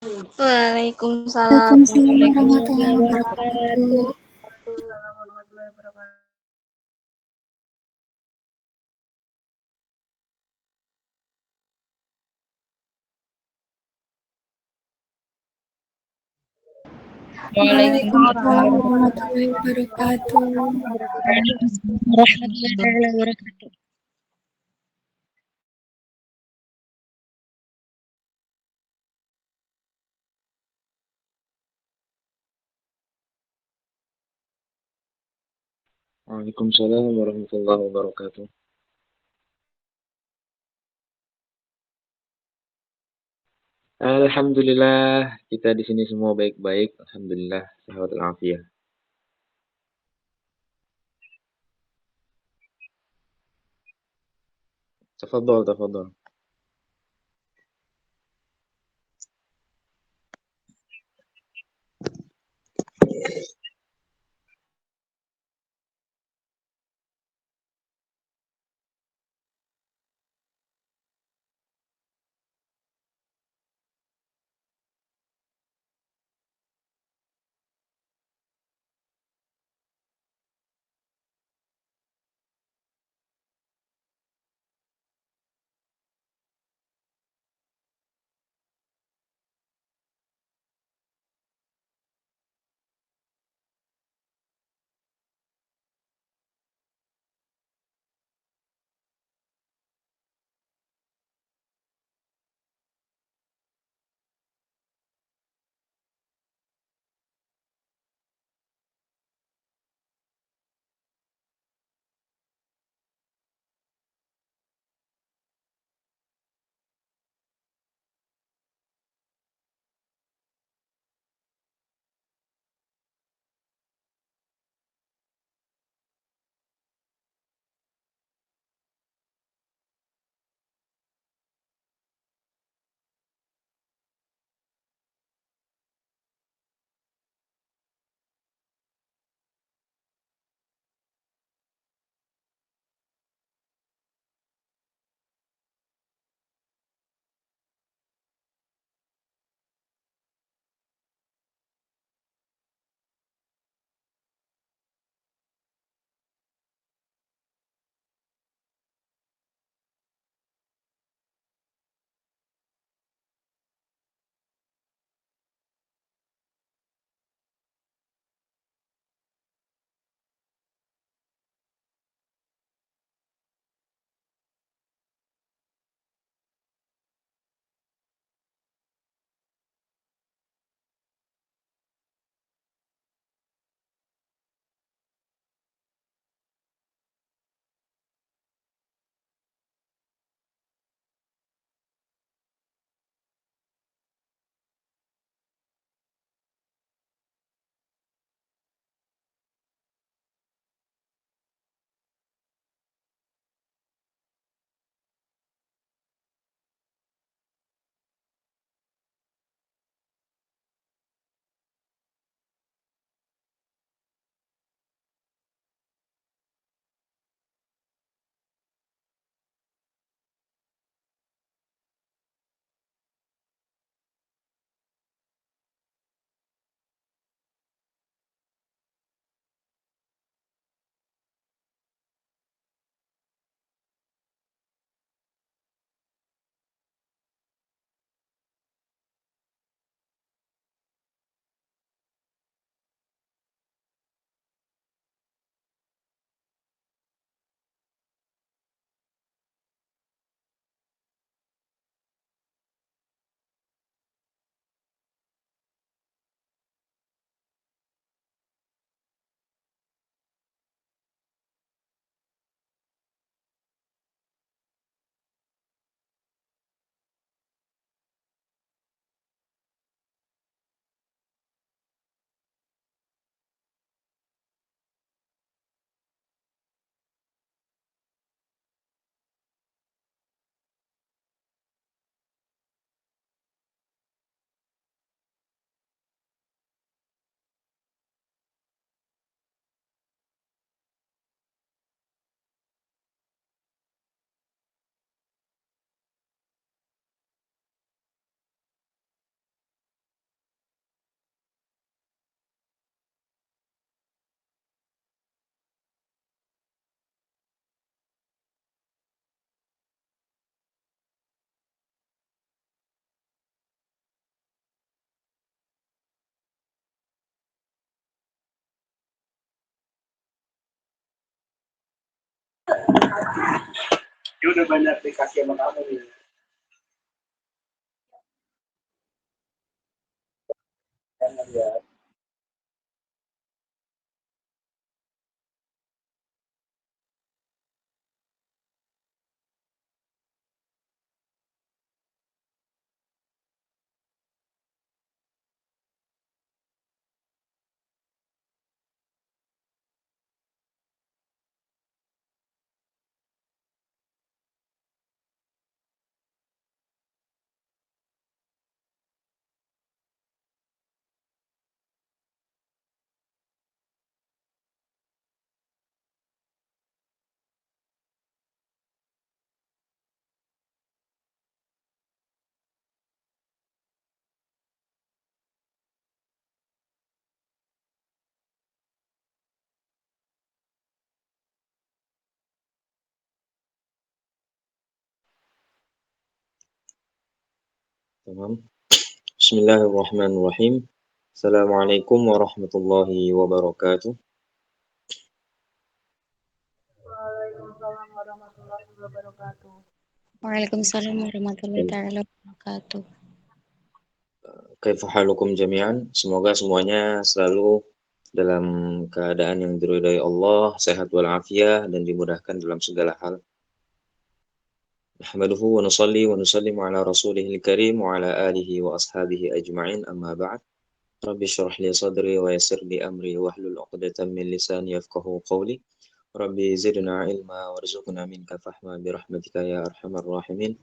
Waalaikumsalam Waalaikumsalam warahmatullahi warahmatullahi wabarakatuh. wabarakatuh. Waalaikumsalam Waalaikumsalam warahmatullahi wabarakatuh. warahmatullahi wabarakatuh. Waalaikumsalam warahmatullahi wabarakatuh. Alhamdulillah, kita di sini semua baik-baik. Alhamdulillah, sehat walafiat. Tafadhol, tafadhol. Dia udah banyak dikasih sama kamu nih. Jangan ya. Tamam. Bismillahirrahmanirrahim. Assalamualaikum warahmatullahi wabarakatuh. Waalaikumsalam warahmatullahi taala wabarakatuh. Kaifa halukum jami'an? Semoga semuanya selalu dalam keadaan yang diridhai Allah, sehat walafiat dan dimudahkan dalam segala hal. Nahmaduhu wa nusalli wa nusallimu ala rasulihil karim wa ala alihi wa ashabihi ajma'in, amma ba'd. Rabbi syrah li sadri wa yassir li amri wahlul 'uqdatam min lisani yafqahu qawli. Rabbi zidna ilma warzuqna minka fahma birahmatika ya arhamar rahimin.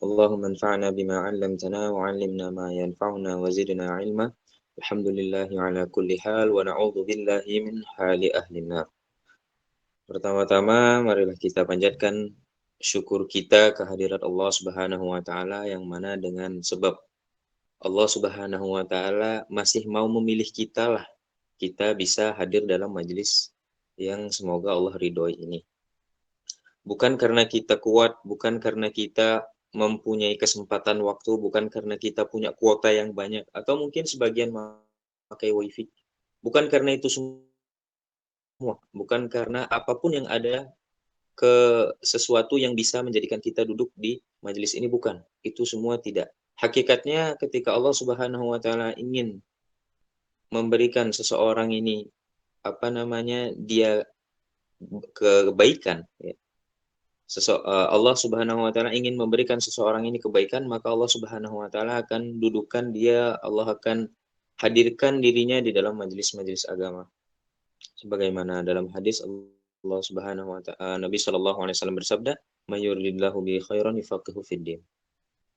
Allahumma anfa'na bima 'allamtana wa 'allimna ma yanfa'una wa zidna ilma. Alhamdulillahi ala kulli hal wa na'udzu billahi min hali ahli nar. Pertama-tama marilah kita panjatkan syukur kita kehadirat Allah Subhanahu wa taala yang mana dengan sebab Allah Subhanahu wa taala masih mau memilih kita lah, kita bisa hadir dalam majelis yang semoga Allah ridhoi ini. Bukan karena kita kuat, bukan karena kita mempunyai kesempatan waktu, bukan karena kita punya kuota yang banyak, atau mungkin sebagian pakai wifi. Bukan karena itu semua, bukan karena apapun yang ada ke sesuatu yang bisa menjadikan kita duduk di majelis ini, bukan. Itu semua tidak. Hakikatnya ketika Allah Subhanahu wa taala ingin memberikan seseorang ini dia kebaikan ya. Allah Subhanahu wa taala ingin memberikan seseorang ini kebaikan, maka Allah Subhanahu wa taala akan dudukkan dia, Allah akan hadirkan dirinya di dalam majelis-majelis agama. Sebagaimana dalam hadis Allah Subhanahu wa taala, Nabi sallallahu alaihi wasallam bersabda, "May yuridillahu bihi khairan yufaqihu fid din."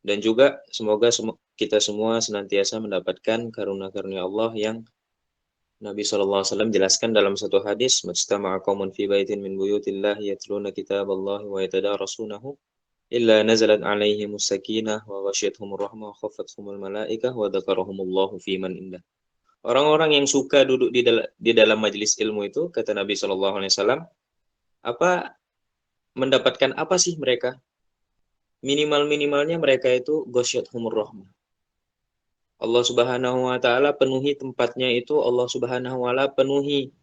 Dan juga semoga kita semua senantiasa mendapatkan karunia-karunia Allah yang Nabi SAW jelaskan dalam satu hadis, "Majtama'a qaumun fi baitin min buyutillahi yatluna kitaballahi wa yatadarasunahu illa nazalat 'alaihimus sakinah wa ghasyiyatuhumur rahmah wa khaffathumul malaikah wa dzakarahumullahu fi man indah." Orang-orang yang suka duduk di dalam majelis ilmu itu, kata Nabi SAW, mendapatkan apa sih mereka? Minimal-minimalnya mereka itu ghasyiyatuhumur rahmah. Allah Subhanahu wa taala penuhi tempatnya itu, Allah Subhanahu wa taala penuhi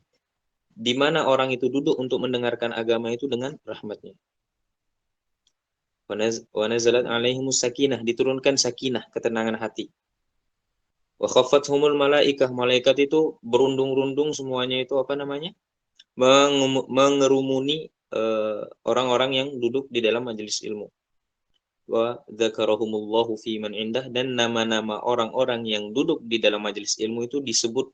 di mana orang itu duduk untuk mendengarkan agama itu dengan rahmatnya. Wa nazalat 'alaihimus sakinah, diturunkan sakinah, ketenangan hati. Wa khaffathumul malaikah, malaikat itu berundung-rundung semuanya itu mengerumuni orang-orang yang duduk di dalam majelis ilmu. Wa dzakarahumullahu fi man indah, dan nama-nama orang-orang yang duduk di dalam majelis ilmu itu disebut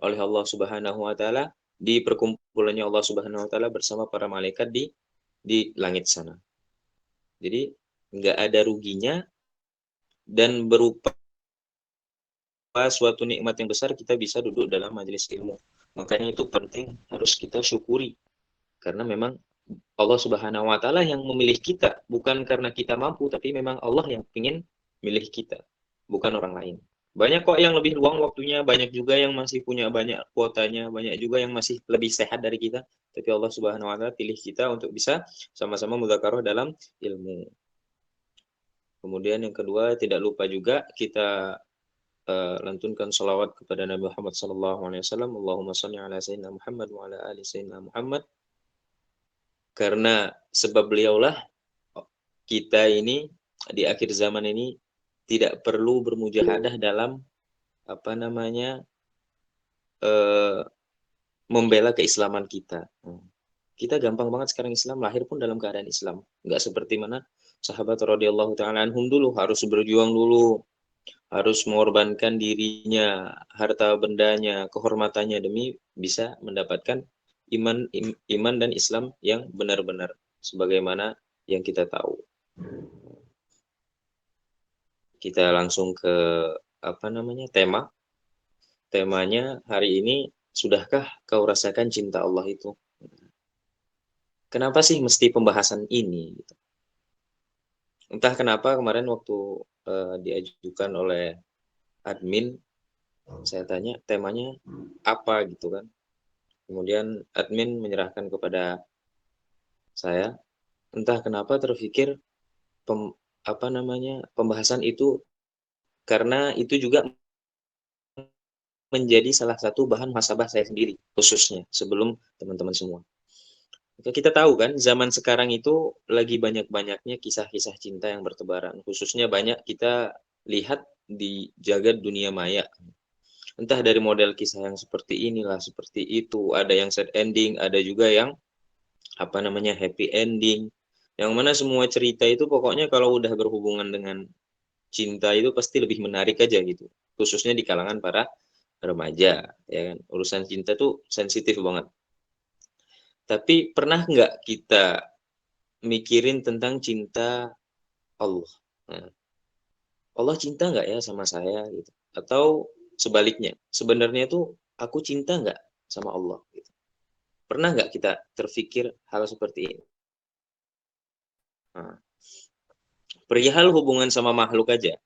oleh Allah Subhanahu wa taala di perkumpulannya Allah Subhanahu wa taala bersama para malaikat di langit sana. Jadi enggak ada ruginya dan berupa suatu nikmat yang besar kita bisa duduk dalam majelis ilmu. Makanya itu penting, harus kita syukuri. Karena memang Allah Subhanahu wa taala yang memilih kita, bukan karena kita mampu, tapi memang Allah yang ingin milih kita, bukan orang lain. Banyak kok yang lebih luang waktunya, banyak juga yang masih punya banyak kuotanya, banyak juga yang masih lebih sehat dari kita, tapi Allah Subhanahu wa taala pilih kita untuk bisa sama-sama mudzakarah dalam ilmu. Kemudian yang kedua, tidak lupa juga kita lantunkan salawat kepada Nabi Muhammad sallallahu alaihi wasallam. Allahumma shalli ala sayyidina Muhammad wa ala ali sayyidina Muhammad Karena sebab beliaulah kita ini di akhir zaman ini tidak perlu bermujahadah dalam apa namanya membela keislaman kita. Kita gampang banget sekarang Islam, lahir pun dalam keadaan Islam. Nggak seperti mana sahabat radhiyallahu ta'ala anhum dulu, harus berjuang dulu, harus mengorbankan dirinya, harta bendanya, kehormatannya demi bisa mendapatkan iman dan Islam yang benar-benar sebagaimana yang kita tahu. Kita langsung ke apa namanya tema. Temanya hari ini, sudahkah kau rasakan cinta Allah itu? Kenapa sih mesti pembahasan ini? Entah kenapa kemarin waktu diajukan oleh admin, saya tanya temanya apa gitu kan. Kemudian admin menyerahkan kepada saya, entah kenapa terpikir pembahasan itu karena itu juga menjadi salah satu bahan muhasabah saya sendiri khususnya sebelum teman-teman semua. Kita tahu kan zaman sekarang itu lagi banyak-banyaknya kisah-kisah cinta yang bertebaran, khususnya banyak kita lihat di jagat dunia maya. Entah dari model kisah yang seperti inilah, seperti itu, ada yang sad ending, ada juga yang apa namanya happy ending. Yang mana semua cerita itu pokoknya kalau udah berhubungan dengan cinta itu pasti lebih menarik aja gitu. Khususnya di kalangan para remaja, ya kan. Urusan cinta tuh sensitif banget. Tapi pernah nggak kita mikirin tentang cinta Allah? Nah, Allah cinta nggak ya sama saya gitu? Atau sebaliknya, sebenarnya tuh aku cinta nggak sama Allah? Gitu. Pernah nggak kita terfikir hal seperti ini? Nah, perihal hubungan sama makhluk aja,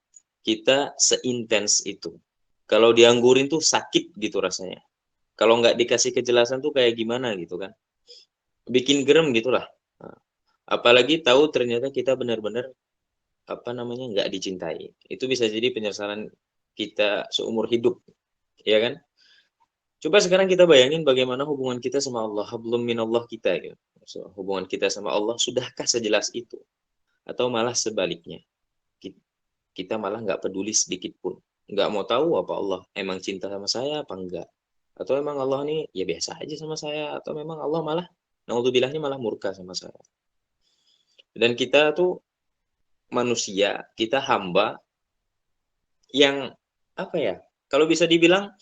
kita seintens itu. Kalau dianggurin tuh sakit gitu rasanya. Kalau nggak dikasih kejelasan tuh kayak gimana gitu kan? Bikin gerem gitulah. Nah, apalagi tahu ternyata kita benar-benar apa namanya nggak dicintai. Itu bisa jadi penyesalan kita seumur hidup, ya kan? Coba sekarang kita bayangin bagaimana hubungan kita sama Allah, hablum minallah kita gitu. So, hubungan kita sama Allah sudahkah sejelas itu? Atau malah sebaliknya? Kita malah nggak peduli sedikit pun. Nggak mau tahu apa Allah emang cinta sama saya apa enggak. Atau emang Allah nih ya biasa aja sama saya. Atau memang Allah malah, naudzubillah, malah murka sama saya. Dan kita tuh manusia, kita hamba yang apa ya? Kalau bisa dibilang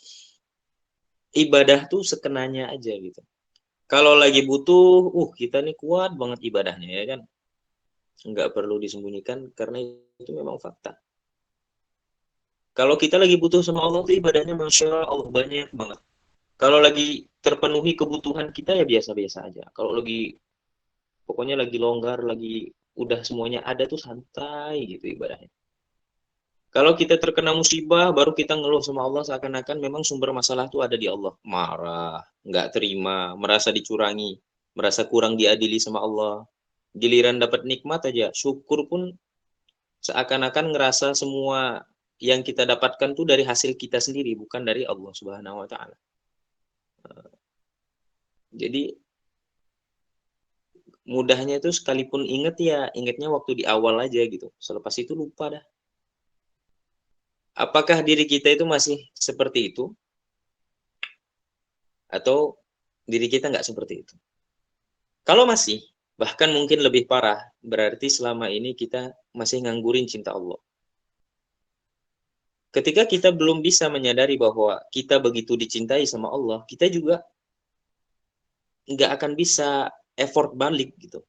ibadah tuh sekenanya aja gitu. Kalau lagi butuh, kita nih kuat banget ibadahnya ya kan. Nggak perlu disembunyikan karena itu memang fakta. Kalau kita lagi butuh sama Allah tuh ibadahnya Masya Allah banyak banget. Kalau lagi terpenuhi kebutuhan kita ya biasa-biasa aja. Kalau lagi pokoknya lagi longgar, lagi udah semuanya ada tuh santai gitu ibadahnya. Kalau kita terkena musibah, baru kita ngeluh sama Allah seakan-akan memang sumber masalah itu ada di Allah. Marah, nggak terima, merasa dicurangi, merasa kurang diadili sama Allah. Giliran dapat nikmat aja, syukur pun seakan-akan ngerasa semua yang kita dapatkan tuh dari hasil kita sendiri, bukan dari Allah Subhanahu wa Ta'ala. Jadi mudahnya itu sekalipun inget ya, ingetnya waktu di awal aja gitu. Selepas itu lupa dah. Apakah diri kita itu masih seperti itu? Atau diri kita nggak seperti itu? Kalau masih, bahkan mungkin lebih parah, berarti selama ini kita masih nganggurin cinta Allah. Ketika kita belum bisa menyadari bahwa kita begitu dicintai sama Allah, kita juga nggak akan bisa effort balik gitu.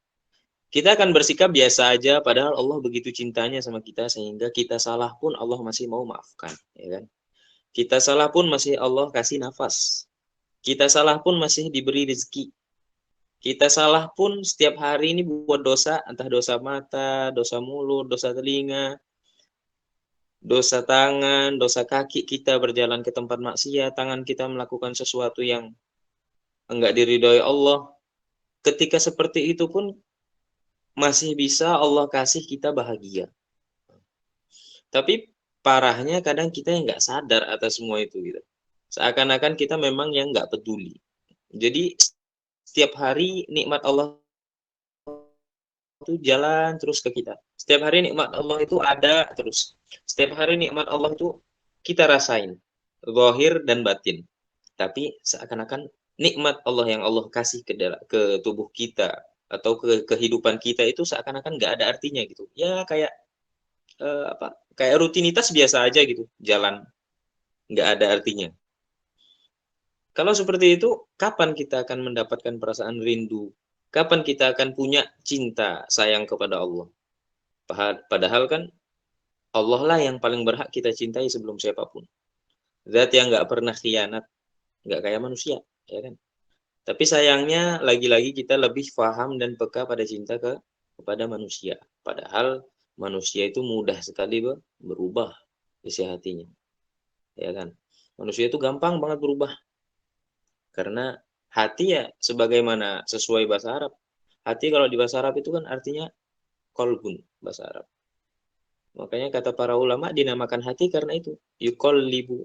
Kita akan bersikap biasa aja, padahal Allah begitu cintanya sama kita, sehingga kita salah pun Allah masih mau maafkan. Ya kan? Kita salah pun masih Allah kasih nafas. Kita salah pun masih diberi rezeki. Kita salah pun setiap hari ini buat dosa, entah dosa mata, dosa mulut, dosa telinga, dosa tangan, dosa kaki kita berjalan ke tempat maksiat, tangan kita melakukan sesuatu yang enggak diridhoi Allah. Ketika seperti itu pun masih bisa Allah kasih kita bahagia. Tapi parahnya kadang kita yang nggak sadar atas semua itu gitu. Seakan-akan kita memang yang nggak peduli. Jadi setiap hari nikmat Allah itu jalan terus ke kita. Setiap hari nikmat Allah itu ada terus. Setiap hari nikmat Allah itu kita rasain, zahir dan batin. Tapi seakan-akan nikmat Allah yang Allah kasih ke tubuh kita atau ke kehidupan kita itu seakan-akan nggak ada artinya gitu. Ya kayak kayak rutinitas biasa aja gitu, jalan nggak ada artinya. Kalau seperti itu, kapan kita akan mendapatkan perasaan rindu? Kapan kita akan punya cinta, sayang kepada Allah? Padahal kan Allah lah yang paling berhak kita cintai sebelum siapapun. Zat yang nggak pernah khianat, nggak kayak manusia, ya kan? Tapi sayangnya lagi-lagi kita lebih paham dan peka pada cinta kepada manusia. Padahal manusia itu mudah sekali berubah isi hatinya, ya kan? Manusia itu gampang banget berubah. Karena hati ya sebagaimana sesuai bahasa Arab. Hati kalau di bahasa Arab itu kan artinya kolbun bahasa Arab. Makanya kata para ulama dinamakan hati karena itu. Yuqallibu.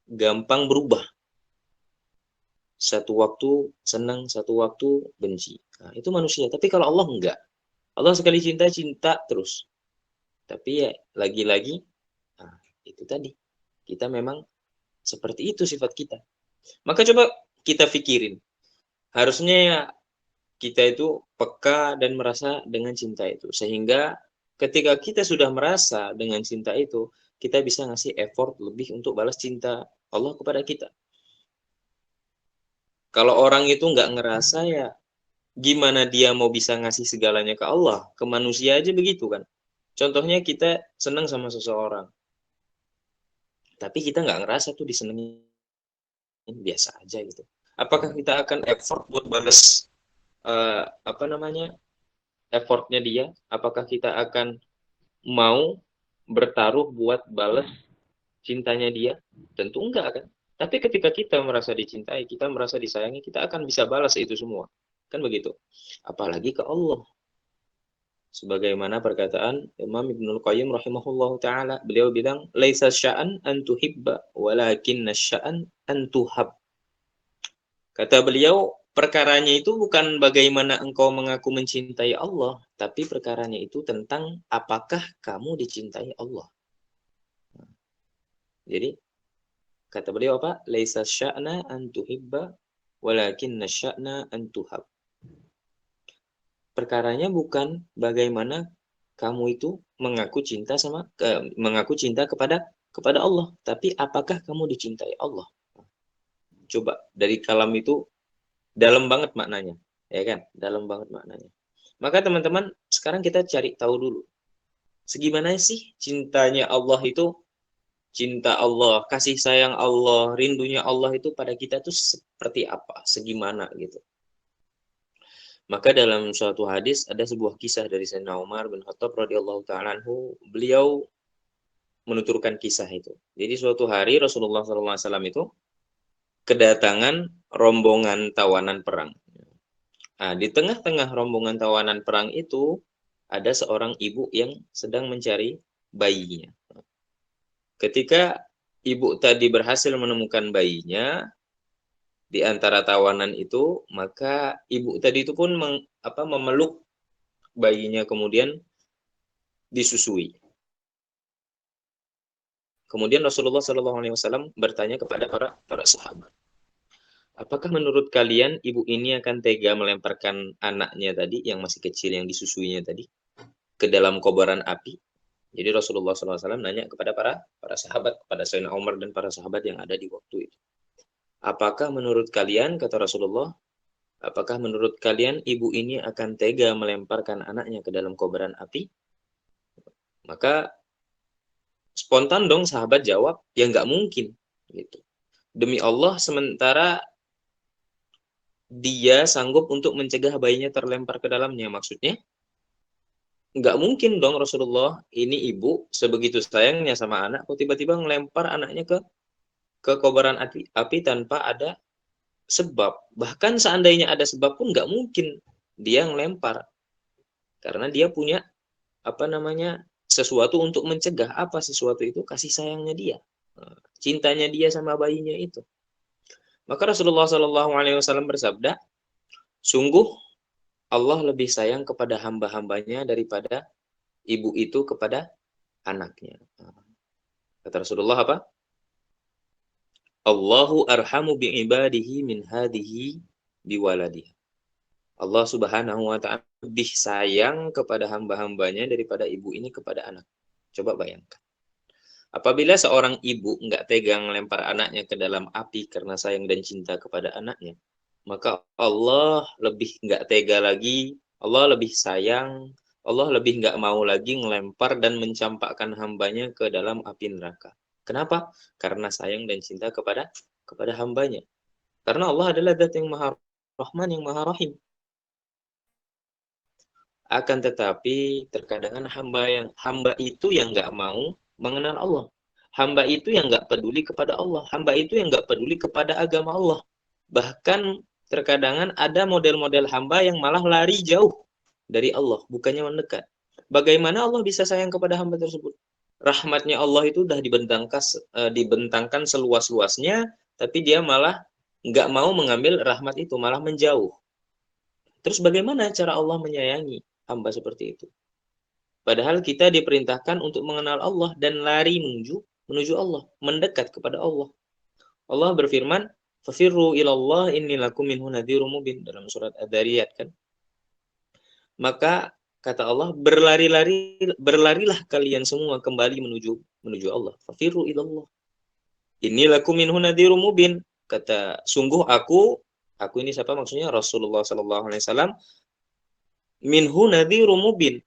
Gampang berubah. Satu waktu senang, satu waktu benci. Nah, itu manusia. Tapi kalau Allah enggak. Allah sekali cinta, cinta terus. Tapi ya lagi-lagi, nah, itu tadi. Kita memang seperti itu sifat kita. Maka coba kita pikirin. Harusnya ya kita itu peka dan merasa dengan cinta itu. Sehingga ketika kita sudah merasa dengan cinta itu, kita bisa ngasih effort lebih untuk balas cinta Allah kepada kita. Kalau orang itu nggak ngerasa ya, gimana dia mau bisa ngasih segalanya ke Allah? Ke manusia aja begitu kan. Contohnya kita senang sama seseorang. Tapi kita nggak ngerasa tuh disenengin, biasa aja gitu. Apakah kita akan effort buat balas effortnya dia? Apakah kita akan mau bertaruh buat balas cintanya dia? Tentu enggak kan. Tapi ketika kita merasa dicintai, kita merasa disayangi, kita akan bisa balas itu semua. Kan begitu. Apalagi ke Allah. Sebagaimana perkataan Imam Ibnul Qayyim rahimahullahu taala, beliau bilang, "Laisa sya'an an tuhibba, walakinna sya'an an tuhab." Kata beliau, perkaranya itu bukan bagaimana engkau mengaku mencintai Allah, tapi perkaranya itu tentang apakah kamu dicintai Allah. Jadi, kata beliau apa? Laisa sya'na an tuhibba, walakinna sya'na an tuhab. Perkaranya bukan bagaimana kamu itu mengaku cinta kepada Allah, tapi apakah kamu dicintai Allah? Coba dari kalam itu dalam banget maknanya, ya kan? Dalam banget maknanya. Maka teman-teman, sekarang kita cari tahu dulu. Segimana sih cintanya Allah itu? Cinta Allah, kasih sayang Allah, rindunya Allah itu pada kita tuh seperti apa? Segimana gitu. Maka dalam suatu hadis ada sebuah kisah dari Sayyidina Umar bin Khattab radhiyallahu ta'ala anhu, beliau menuturkan kisah itu. Jadi suatu hari Rasulullah SAW itu kedatangan rombongan tawanan perang. Nah, di tengah-tengah rombongan tawanan perang itu ada seorang ibu yang sedang mencari bayinya. Ketika ibu tadi berhasil menemukan bayinya di antara tawanan itu, maka ibu tadi itu pun memeluk bayinya kemudian disusui. Kemudian Rasulullah SAW bertanya kepada para sahabat, apakah menurut kalian ibu ini akan tega melemparkan anaknya tadi yang masih kecil yang disusuinya tadi ke dalam kobaran api? Jadi Rasulullah SAW nanya kepada para sahabat, kepada Sayyidina Umar dan para sahabat yang ada di waktu itu. Apakah menurut kalian, kata Rasulullah, apakah menurut kalian ibu ini akan tega melemparkan anaknya ke dalam kobaran api? Maka spontan dong sahabat jawab, ya nggak mungkin. Gitu. Demi Allah, sementara dia sanggup untuk mencegah bayinya terlempar ke dalamnya. Maksudnya, nggak mungkin dong Rasulullah, ini ibu sebegitu sayangnya sama anak, kok tiba-tiba ngelempar anaknya ke kobaran api tanpa ada sebab. Bahkan seandainya ada sebab pun nggak mungkin dia ngelempar. Karena dia punya sesuatu untuk mencegah. Apa sesuatu itu? Kasih sayangnya dia. Cintanya dia sama bayinya itu. Maka Rasulullah SAW bersabda, sungguh Allah lebih sayang kepada hamba-hambanya daripada ibu itu kepada anaknya. Kata Rasulullah apa? Allahu arhamu bi'ibadihi min hadihi biwaladihi. Allah Subhanahu wa ta'ala lebih sayang kepada hamba-hambanya daripada ibu ini kepada anak. Coba bayangkan. Apabila seorang ibu nggak tegang lempar anaknya ke dalam api karena sayang dan cinta kepada anaknya, maka Allah lebih nggak tega lagi, Allah lebih sayang, Allah lebih nggak mau lagi ngelempar dan mencampakkan hambanya ke dalam api neraka. Kenapa? Karena sayang dan cinta kepada hambanya. Karena Allah adalah Zat yang Maha Rahman, yang Maha Rahim. Akan tetapi terkadang hamba itu yang nggak mau mengenal Allah. Hamba itu yang nggak peduli kepada Allah. Hamba itu yang nggak peduli kepada agama Allah. Bahkan terkadang ada model-model hamba yang malah lari jauh dari Allah, bukannya mendekat. Bagaimana Allah bisa sayang kepada hamba tersebut? Rahmatnya Allah itu sudah dibentangkan seluas-luasnya, tapi dia malah nggak mau mengambil rahmat itu, malah menjauh. Terus bagaimana cara Allah menyayangi hamba seperti itu? Padahal kita diperintahkan untuk mengenal Allah dan lari menuju Allah, mendekat kepada Allah. Allah berfirman, "Fafirru ilallah inni lakum minhu nadhirum mubin" dalam surat Ad-Dariyat kan. Maka kata Allah, berlarilah kalian semua kembali menuju Allah. Fafirru ilallah. Inni lakum minhu nadhirum mubin. Kata, sungguh aku ini siapa maksudnya? Rasulullah sallallahu alaihi wasallam, minhu nadhirum mubin.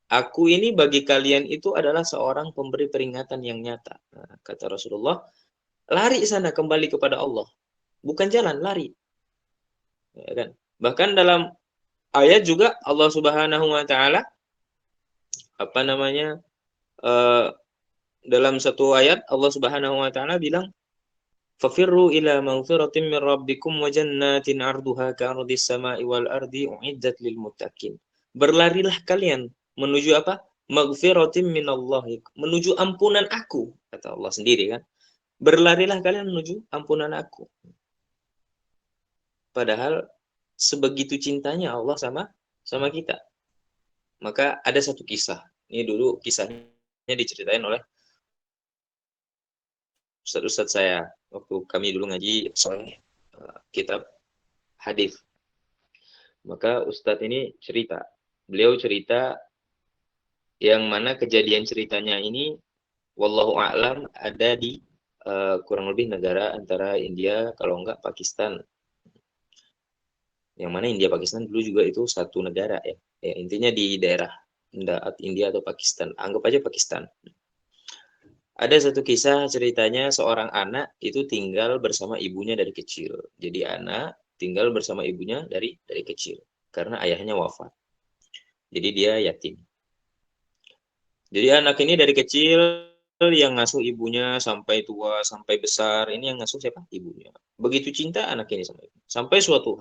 Aku ini bagi kalian itu adalah seorang pemberi peringatan yang nyata. Nah, kata Rasulullah, lari sana kembali kepada Allah. Bukan jalan, lari. Ya kan? Bahkan dalam ayat juga Allah Subhanahu wa taala dalam satu ayat Allah Subhanahu wa taala bilang, "Fafirru ila maghfiratin min rabbikum wa jannatin 'arduha ka'ardis sama'i wal ardi u'iddat lil muttaqin." Berlarilah kalian menuju apa? Maghfiratin minallahi, menuju ampunan aku, kata Allah sendiri kan. Berlarilah kalian menuju ampunan aku. Padahal sebegitu cintanya Allah sama kita. Maka ada satu kisah. Ini dulu kisahnya diceritain oleh ustadz saya waktu kami dulu ngaji soal kitab hadis. Maka ustadz ini cerita. Beliau cerita yang mana kejadian ceritanya ini wallahu a'lam ada di kurang lebih negara antara India kalau enggak Pakistan. Yang mana India Pakistan dulu juga itu satu negara ya. Intinya di daerah India atau Pakistan. Anggap aja Pakistan. Ada satu kisah ceritanya seorang anak itu tinggal bersama ibunya dari kecil. Jadi anak tinggal bersama ibunya dari kecil karena ayahnya wafat. Jadi dia yatim. Jadi anak ini dari kecil yang ngasuh ibunya sampai tua, sampai besar. Ini yang ngasuh siapa? Ibunya. Begitu cinta anak ini sama ibunya. Sampai suatu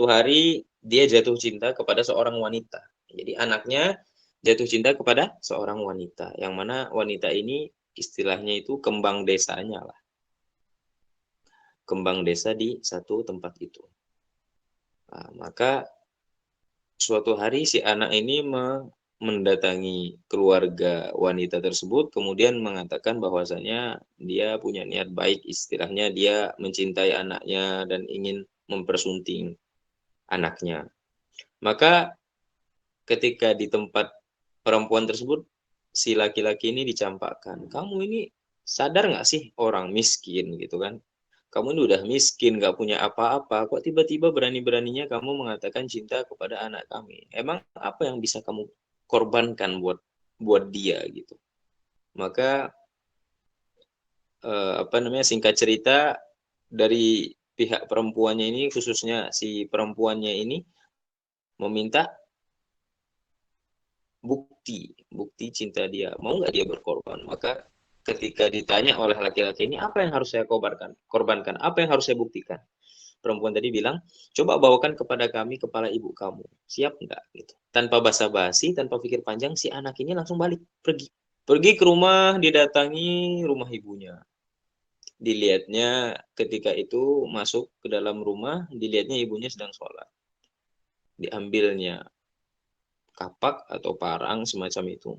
hari dia jatuh cinta kepada seorang wanita. Jadi anaknya jatuh cinta kepada seorang wanita. Yang mana wanita ini istilahnya itu kembang desanya lah. Kembang desa di satu tempat itu. Nah, maka suatu hari si anak ini mendatangi keluarga wanita tersebut, kemudian mengatakan bahwasanya dia punya niat baik, istilahnya dia mencintai anaknya dan ingin mempersunting anaknya. Maka ketika di tempat perempuan tersebut, si laki-laki ini dicampakkan, kamu ini sadar nggak sih orang miskin gitu kan? Kamu ini udah miskin, nggak punya apa-apa, kok tiba-tiba berani-beraninya kamu mengatakan cinta kepada anak kami? Emang apa yang bisa kamu korbankan buat dia gitu? Maka singkat cerita dari pihak perempuannya ini, khususnya si perempuannya ini meminta bukti cinta dia, mau nggak dia berkorban. Maka ketika ditanya oleh laki-laki ini, apa yang harus saya korbankan, apa yang harus saya buktikan, perempuan tadi bilang, coba bawakan kepada kami kepala ibu kamu, siap nggak gitu. Tanpa basa-basi, tanpa pikir panjang, si anak ini langsung balik, pergi ke rumah, didatangi rumah ibunya. Dilihatnya ketika itu masuk ke dalam rumah, dilihatnya ibunya sedang sholat. diambilnya kapak atau parang semacam itu.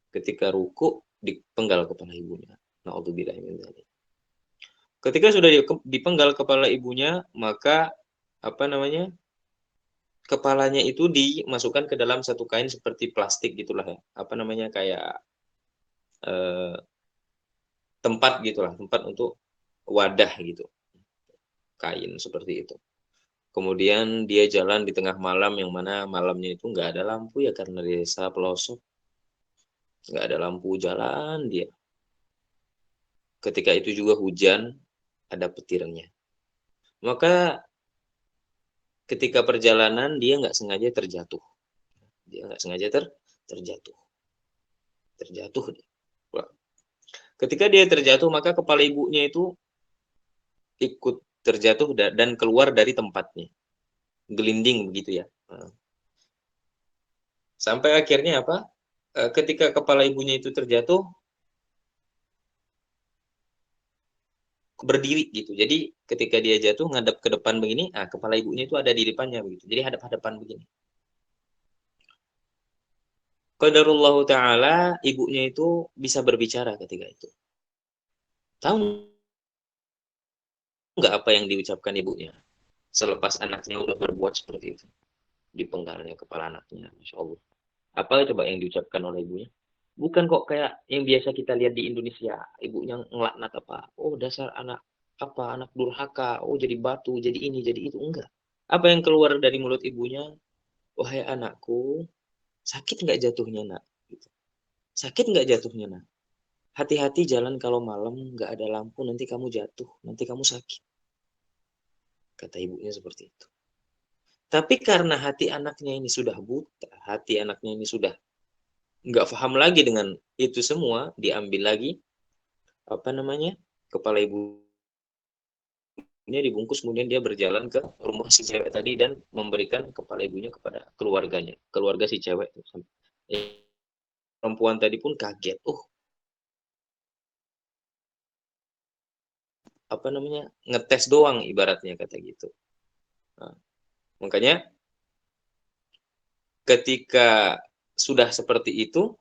Ketika ruku dipenggal kepala ibunya. Na'udzubillah min dzalik. Ketika sudah dipenggal kepala ibunya, maka kepalanya itu dimasukkan ke dalam satu kain seperti plastik gitulah ya. Kayak tempat gitulah, tempat untuk wadah gitu. Kain seperti itu. Kemudian dia jalan di tengah malam, yang mana malamnya itu nggak ada lampu ya, karena desa pelosok. Nggak ada lampu, jalan dia. Ketika itu juga hujan, ada petirnya. Maka ketika perjalanan dia nggak sengaja terjatuh. Terjatuh. Ketika dia terjatuh, maka kepala ibunya itu ikut terjatuh dan keluar dari tempatnya. Gelinding begitu ya. Sampai akhirnya apa? Ketika kepala ibunya itu terjatuh, berdiri gitu. Jadi ketika dia jatuh ngadap ke depan begini, kepala ibunya itu ada di depannya begitu. Jadi hadap-hadapan begini. Qadarullahu ta'ala, ibunya itu bisa berbicara ketika itu. Tahu nggak apa yang diucapkan ibunya selepas anaknya udah berbuat seperti itu? Dipenggalnya kepala anaknya, Masya Allah. Apa coba yang diucapkan oleh ibunya? Bukan kok kayak yang biasa kita lihat di Indonesia, ibunya ngelaknat apa? Oh, dasar anak anak durhaka, oh jadi batu, jadi ini, jadi itu. Enggak. Apa yang keluar dari mulut ibunya? Wahai anakku, sakit nggak jatuhnya nak? Gitu. Sakit nggak jatuhnya nak? Hati-hati jalan kalau malam nggak ada lampu, nanti kamu jatuh, nanti kamu sakit. Kata ibunya seperti itu. Tapi karena hati anaknya ini sudah buta, hati anaknya ini sudah nggak paham lagi dengan itu semua, diambil lagi kepala ibunya dibungkus, kemudian dia berjalan ke rumah si cewek tadi dan memberikan kepala ibunya kepada keluarga si cewek. Perempuan tadi pun kaget, ngetes doang ibaratnya kata gitu. Nah, makanya ketika sudah seperti itu,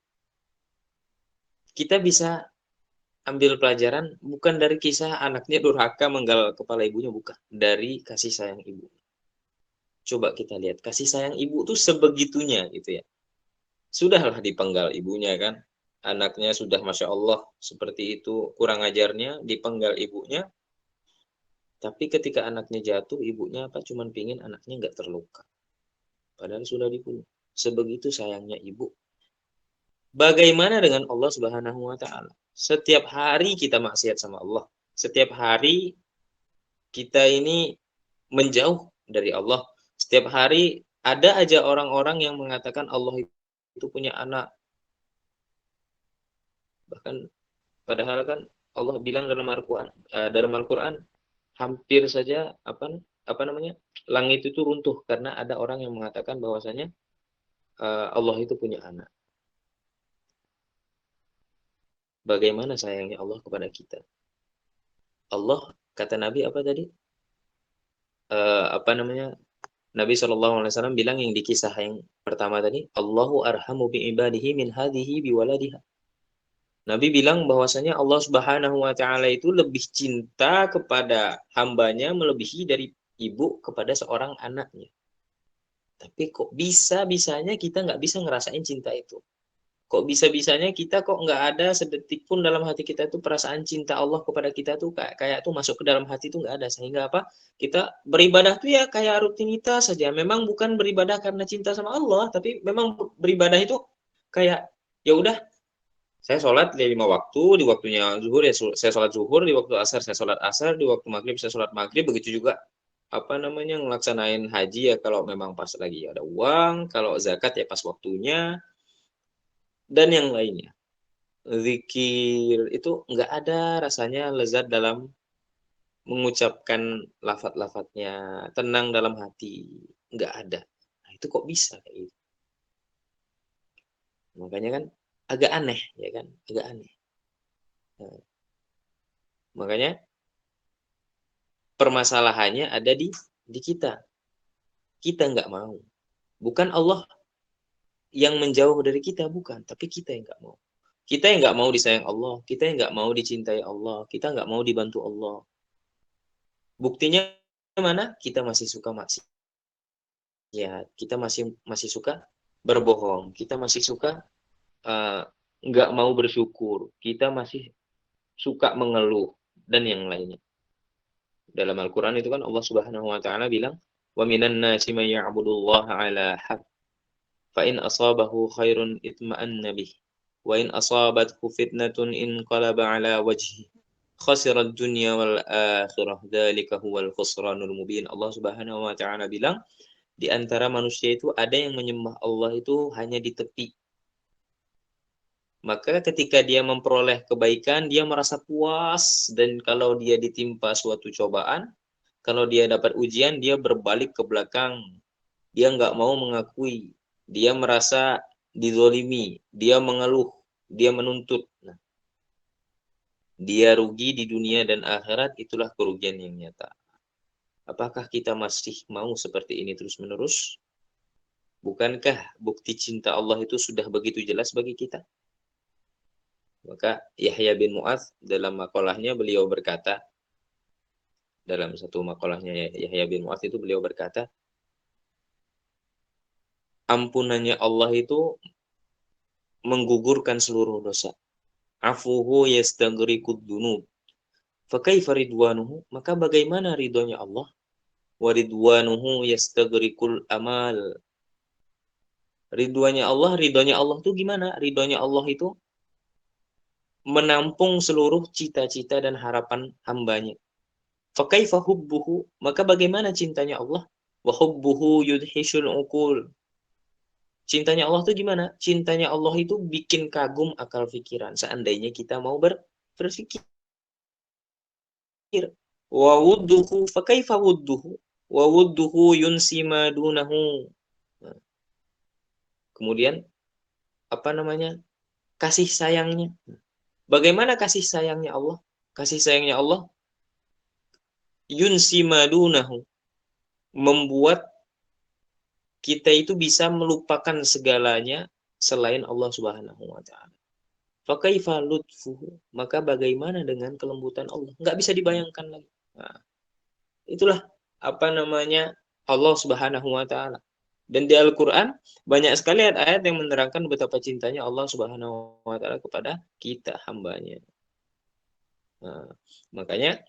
kita bisa ambil pelajaran bukan dari kisah anaknya durhaka menggal kepala ibunya, bukan. Dari kasih sayang ibu. Coba kita lihat, kasih sayang ibu tuh sebegitunya gitu ya. Sudahlah dipenggal ibunya kan. Anaknya sudah Masya Allah seperti itu, kurang ajarnya, dipenggal ibunya. Tapi ketika anaknya jatuh, ibunya cuman pingin anaknya nggak terluka. Padahal sudah dibunuh. Sebegitu sayangnya ibu. Bagaimana dengan Allah Subhanahu wa Ta'ala? Setiap hari kita maksiat sama Allah. Setiap hari kita ini menjauh dari Allah. Setiap hari ada aja orang-orang yang mengatakan Allah itu punya anak. Bahkan padahal kan Allah bilang dalam Al-Qur'an hampir saja langit itu runtuh karena ada orang yang mengatakan bahwasanya Allah itu punya anak. Bagaimana sayangnya Allah kepada kita? Allah, kata Nabi apa tadi? Nabi SAW bilang yang di kisah yang pertama tadi, Allahu arhamu bi ibadihi min hadhihi bi waladiha. Nabi bilang bahwasanya Allah Subhanahu wa Ta'ala itu lebih cinta kepada hambanya melebihi dari ibu kepada seorang anaknya. Tapi kok bisa-bisanya kita nggak bisa ngerasain cinta itu? Kok bisa-bisanya kita kok nggak ada sedetik pun dalam hati kita tuh perasaan cinta Allah kepada kita tuh kayak tuh masuk ke dalam hati tuh nggak ada, sehingga apa? Kita beribadah tuh ya kayak rutinitas saja. Memang bukan beribadah karena cinta sama Allah, tapi memang beribadah itu kayak ya udah, saya sholat 5 waktu, di waktunya zuhur ya saya sholat zuhur, di waktu asar saya sholat asar, di waktu maghrib saya sholat maghrib, begitu juga ngelaksanain haji ya kalau memang pas lagi ada uang, kalau zakat ya pas waktunya, dan yang lainnya. Zikir itu nggak ada rasanya lezat dalam mengucapkan lafaz-lafaznya, tenang dalam hati, nggak ada. Nah, itu kok bisa kayak gitu? Makanya kan agak aneh, ya kan? Agak aneh. Nah, makanya permasalahannya ada di kita. kita nggak mau. Bukan Allah yang menjauh dari kita, bukan. Tapi kita yang nggak mau. Kita yang nggak mau disayang Allah. Kita yang nggak mau dicintai Allah. Kita nggak mau dibantu Allah. Buktinya mana? Kita masih suka maksiat. Kita masih suka berbohong. Kita masih suka nggak mau bersyukur. Kita masih suka mengeluh dan yang lainnya. Dalam Al-Quran itu kan Allah Subhanahu Wa Taala bilang, wa minan nasi may ya'budullaha ala haq, fa in asabahu khairun itma'anna bih, wa in asabathu fitnatun inqalaba ala wajhi, khasirat dunya wal akhirah, dzalika huwal khusranul mubin. Allah Subhanahu Wa Taala bilang, di antara manusia itu ada yang menyembah Allah itu hanya di tepi. Maka ketika dia memperoleh kebaikan, dia merasa puas. Dan kalau dia ditimpa suatu cobaan, kalau dia dapat ujian, dia berbalik ke belakang. Dia nggak mau mengakui. Dia merasa dizolimi. Dia mengeluh. Dia menuntut. Nah, dia rugi di dunia dan akhirat, itulah kerugian yang nyata. Apakah kita masih mau seperti ini terus-menerus? Bukankah bukti cinta Allah itu sudah begitu jelas bagi kita? Maka Yahya bin Mu'adz dalam makalahnya beliau berkata, dalam satu makalahnya Yahya bin Mu'adz itu beliau berkata, ampunannya Allah itu menggugurkan seluruh dosa. Afuhu yastaghriqud dunub. Fa kaifa ridwanuhu? Maka bagaimana ridhonya Allah? Wa ridwanuhu yastaghriqul amal. Ridhonya Allah itu gimana? Ridhonya Allah itu menampung seluruh cita-cita dan harapan hambanya. Fakaifa hubbuhu, maka bagaimana cintanya Allah? Wa hubbuhu yudhishul uqul. Cintanya Allah itu gimana? Cintanya Allah itu bikin kagum akal pikiran. Seandainya kita mau berpikir. Wa wudduhu, fakaifa wudduhu? Wa wudduhu yunsi ma dunahu. Kemudian apa namanya? Kasih sayangnya. Bagaimana kasih sayangnya Allah? Kasih sayangnya Allah yunsi madunahu, membuat kita itu bisa melupakan segalanya selain Allah Subhanahu wa taala. Fa kaifa lutfuhu, maka bagaimana dengan kelembutan Allah? Enggak bisa dibayangkan lagi. Nah, itulah apa namanya Allah Subhanahu wa taala. Dan di Al-Qur'an banyak sekali ayat-ayat yang menerangkan betapa cintanya Allah Subhanahu wa taala kepada kita hambanya. Nah, makanya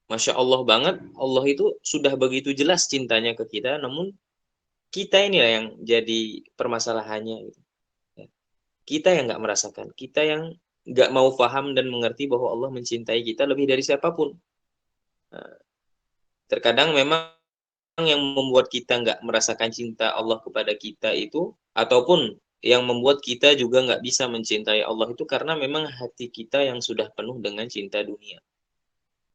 Masya Allah banget, Allah itu sudah begitu jelas cintanya ke kita, namun kita inilah yang jadi permasalahannya. Kita yang nggak merasakan, kita yang nggak mau paham dan mengerti bahwa Allah mencintai kita lebih dari siapapun. Nah, terkadang memang yang membuat kita nggak merasakan cinta Allah kepada kita itu, ataupun yang membuat kita juga nggak bisa mencintai Allah itu karena memang hati kita yang sudah penuh dengan cinta dunia.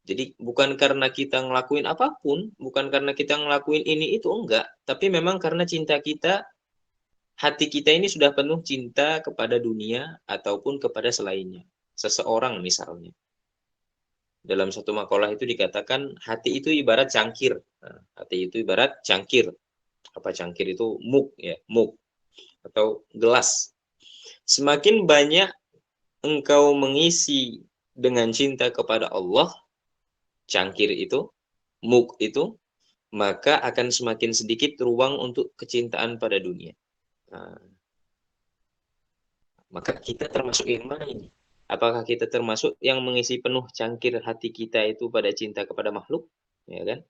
Jadi bukan karena kita ngelakuin apapun, bukan karena kita ngelakuin ini itu, enggak. Tapi memang karena cinta kita, hati kita ini sudah penuh cinta kepada dunia ataupun kepada selainnya. Seseorang misalnya. Dalam satu makalah itu dikatakan hati itu ibarat cangkir. Nah, hati itu ibarat cangkir. Apa cangkir itu? Mug ya, mug atau gelas. Semakin banyak engkau mengisi dengan cinta kepada Allah, cangkir itu, mug itu, maka akan semakin sedikit ruang untuk kecintaan pada dunia. Nah, maka kita termasuk yang mana ini? Apakah kita termasuk yang mengisi penuh cangkir hati kita itu pada cinta kepada makhluk? Ya kan?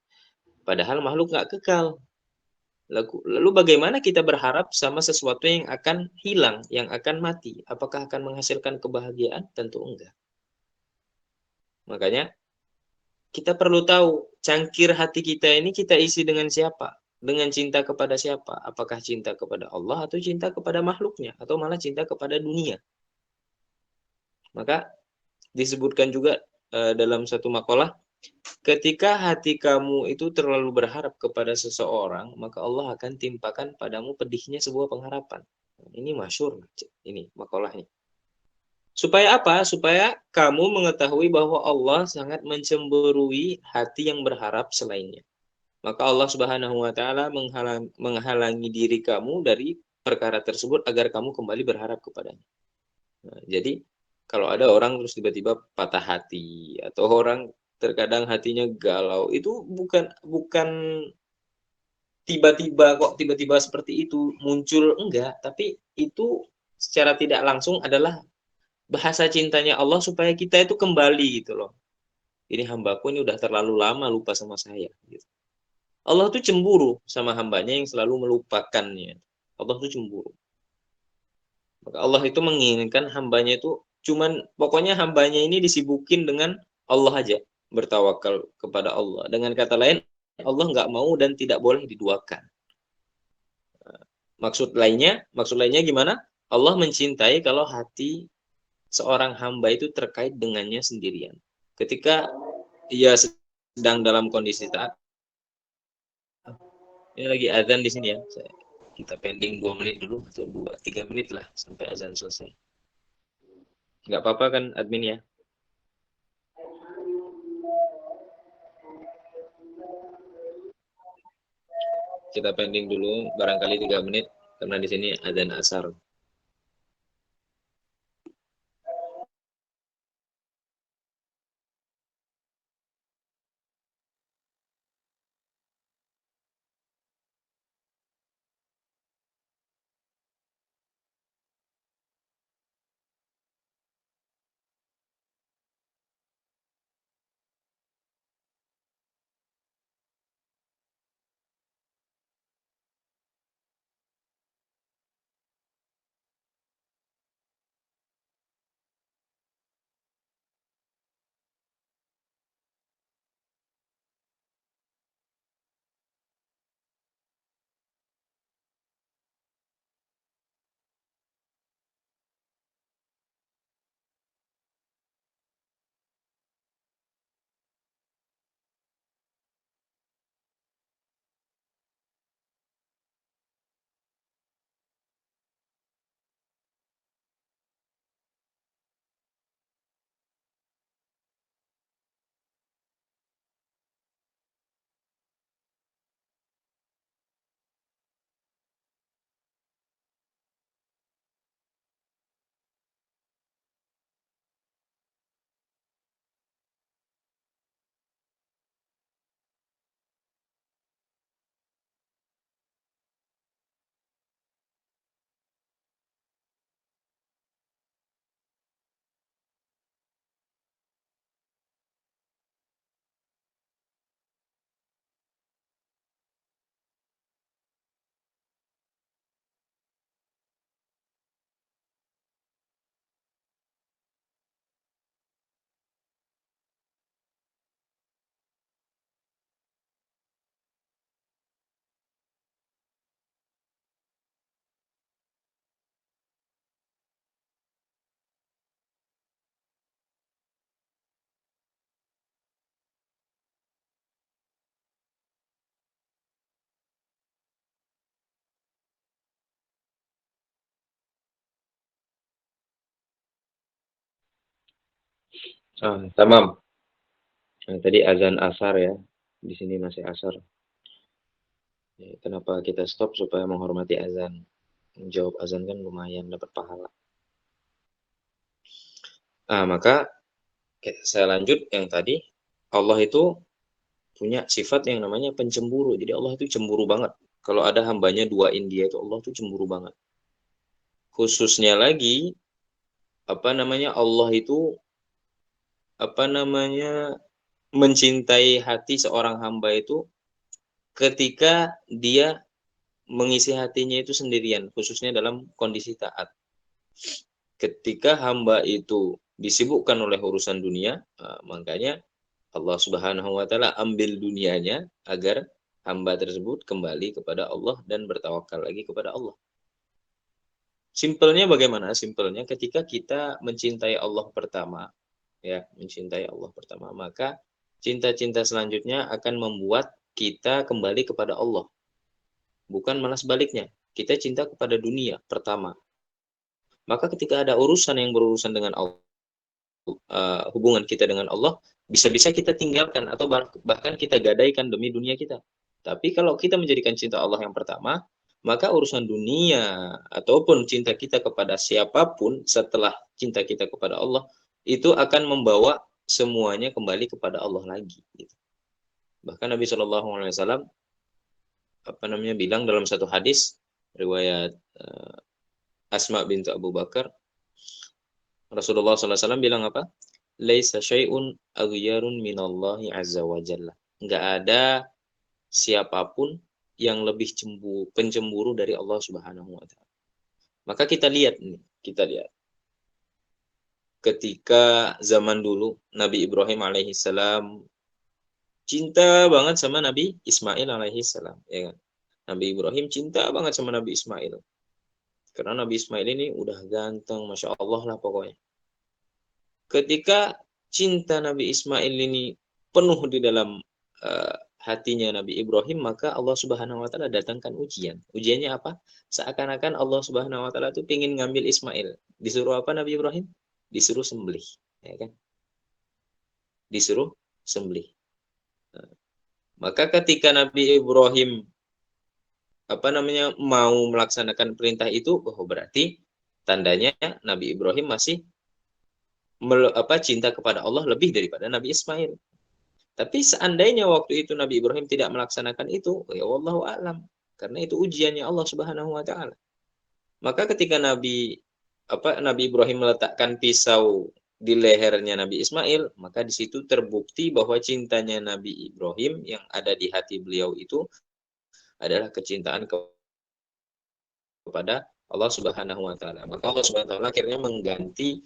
Padahal makhluk nggak kekal. Lalu bagaimana kita berharap sama sesuatu yang akan hilang, yang akan mati? Apakah akan menghasilkan kebahagiaan? Tentu enggak. Makanya kita perlu tahu cangkir hati kita ini kita isi dengan siapa? Dengan cinta kepada siapa? Apakah cinta kepada Allah atau cinta kepada makhluknya? Atau malah cinta kepada dunia? Maka disebutkan juga dalam satu makalah, ketika hati kamu itu terlalu berharap kepada seseorang, maka Allah akan timpakan padamu pedihnya sebuah pengharapan. Ini masyhur, ini makalahnya. Supaya apa? Supaya kamu mengetahui bahwa Allah sangat mencemburui hati yang berharap selainnya. maka Allah Subhanahu wa taala menghalangi diri kamu dari perkara tersebut agar kamu kembali berharap kepadanya. Nah, jadi kalau ada orang terus tiba-tiba patah hati atau orang terkadang hatinya galau, itu bukan tiba-tiba seperti itu muncul, enggak, tapi itu secara tidak langsung adalah bahasa cintanya Allah supaya kita itu kembali gitu loh. Ini hambaku ini udah terlalu lama lupa sama saya gitu. Allah tuh cemburu sama hambanya yang selalu melupakannya. Allah tuh cemburu. Maka Allah itu menginginkan hambanya itu pokoknya hambanya ini disibukin dengan Allah aja, bertawakal kepada Allah. Dengan kata lain, Allah nggak mau dan tidak boleh diduakan. Maksud lainnya gimana? Allah mencintai kalau hati seorang hamba itu terkait dengannya sendirian. Ketika ia sedang dalam kondisi taat. Ini lagi azan di sini ya. Kita pending 2 menit dulu atau 3 menit lah sampai azan selesai. Nggak apa-apa kan admin ya? Kita pending dulu barangkali 3 menit karena di sini azan asar. Tamam. Yang tadi azan asar ya. Di sini masih asar. Ya, kenapa kita stop supaya menghormati azan? Menjawab azan kan lumayan dapat pahala. Maka saya lanjut yang tadi. Allah itu punya sifat yang namanya pencemburu. Jadi Allah itu cemburu banget. Kalau ada hambanya duain dia itu Allah itu cemburu banget. Khususnya lagi Allah itu mencintai hati seorang hamba itu ketika dia mengisi hatinya itu sendirian, khususnya dalam kondisi taat. Ketika hamba itu disibukkan oleh urusan dunia, makanya Allah Subhanahu wa taala ambil dunianya agar hamba tersebut kembali kepada Allah dan bertawakal lagi kepada Allah. Simpelnya bagaimana? Simpelnya ketika kita mencintai Allah pertama, ya, mencintai Allah pertama, maka cinta-cinta selanjutnya akan membuat kita kembali kepada Allah. Bukan malah sebaliknya. Kita cinta kepada dunia pertama. Maka ketika ada urusan yang berurusan dengan Allah, hubungan kita dengan Allah, bisa-bisa kita tinggalkan atau bahkan kita gadaikan demi dunia kita. Tapi kalau kita menjadikan cinta Allah yang pertama, maka urusan dunia ataupun cinta kita kepada siapapun setelah cinta kita kepada Allah itu akan membawa semuanya kembali kepada Allah lagi. Gitu. Bahkan Nabi Shallallahu Alaihi Wasallam bilang dalam satu hadis riwayat Asma bintu Abu Bakar, Rasulullah SAW bilang apa? Laisa syai'un aghyarun minallahi azza wa jalla. Enggak ada siapapun yang lebih pencemburu dari Allah Subhanahu wa taala. Maka kita lihat. Ketika zaman dulu Nabi Ibrahim alaihissalam cinta banget sama Nabi Ismail alaihissalam, ya kan? Nabi Ibrahim cinta banget sama Nabi Ismail. Karena Nabi Ismail ini udah ganteng, Masya Allah lah pokoknya. Ketika cinta Nabi Ismail ini penuh di dalam hatinya Nabi Ibrahim, maka Allah Subhanahu wa taala datangkan ujian. Ujiannya apa? Seakan-akan Allah Subhanahu wa taala itu ingin ngambil Ismail. Disuruh apa Nabi Ibrahim? Disuruh sembelih, ya kan? Disuruh sembelih. Maka ketika Nabi Ibrahim mau melaksanakan perintah itu, berarti tandanya Nabi Ibrahim masih cinta kepada Allah lebih daripada Nabi Ismail. Tapi seandainya waktu itu Nabi Ibrahim tidak melaksanakan itu, ya wallahu a'lam, karena itu ujiannya Allah Subhanahu wa taala. Maka ketika Nabi Ibrahim meletakkan pisau di lehernya Nabi Ismail, maka di situ terbukti bahwa cintanya Nabi Ibrahim yang ada di hati beliau itu adalah kecintaan kepada Allah Subhanahu wa taala. Maka Allah Subhanahu wa taala akhirnya mengganti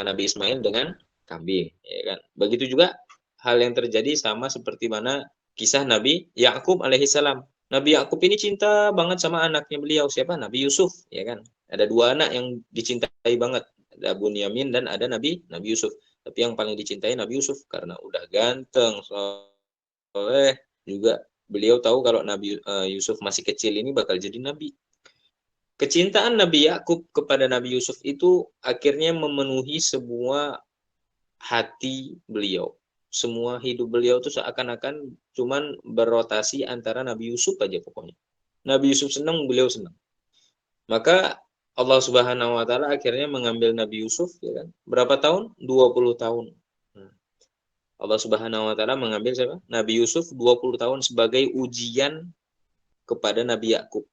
Nabi Ismail dengan kambing, ya kan? Begitu juga hal yang terjadi sama seperti mana kisah Nabi Yakub alaihissalam. Nabi Yakub ini cinta banget sama anaknya beliau, siapa? Nabi Yusuf, ya kan? Ada dua anak yang dicintai banget, ada Bunyamin dan ada Nabi Yusuf. Tapi yang paling dicintai Nabi Yusuf karena udah ganteng, soleh, juga beliau tahu kalau Nabi Yusuf masih kecil ini bakal jadi nabi. Kecintaan Nabi Yakub kepada Nabi Yusuf itu akhirnya memenuhi semua hati beliau. Semua hidup beliau itu seakan-akan cuman berotasi antara Nabi Yusuf aja pokoknya. Nabi Yusuf senang, beliau senang. Maka Allah Subhanahu wa taala akhirnya mengambil Nabi Yusuf, ya kan? Berapa tahun? 20 tahun. Allah Subhanahu wa taala mengambil siapa? Nabi Yusuf 20 tahun sebagai ujian kepada Nabi Yakub.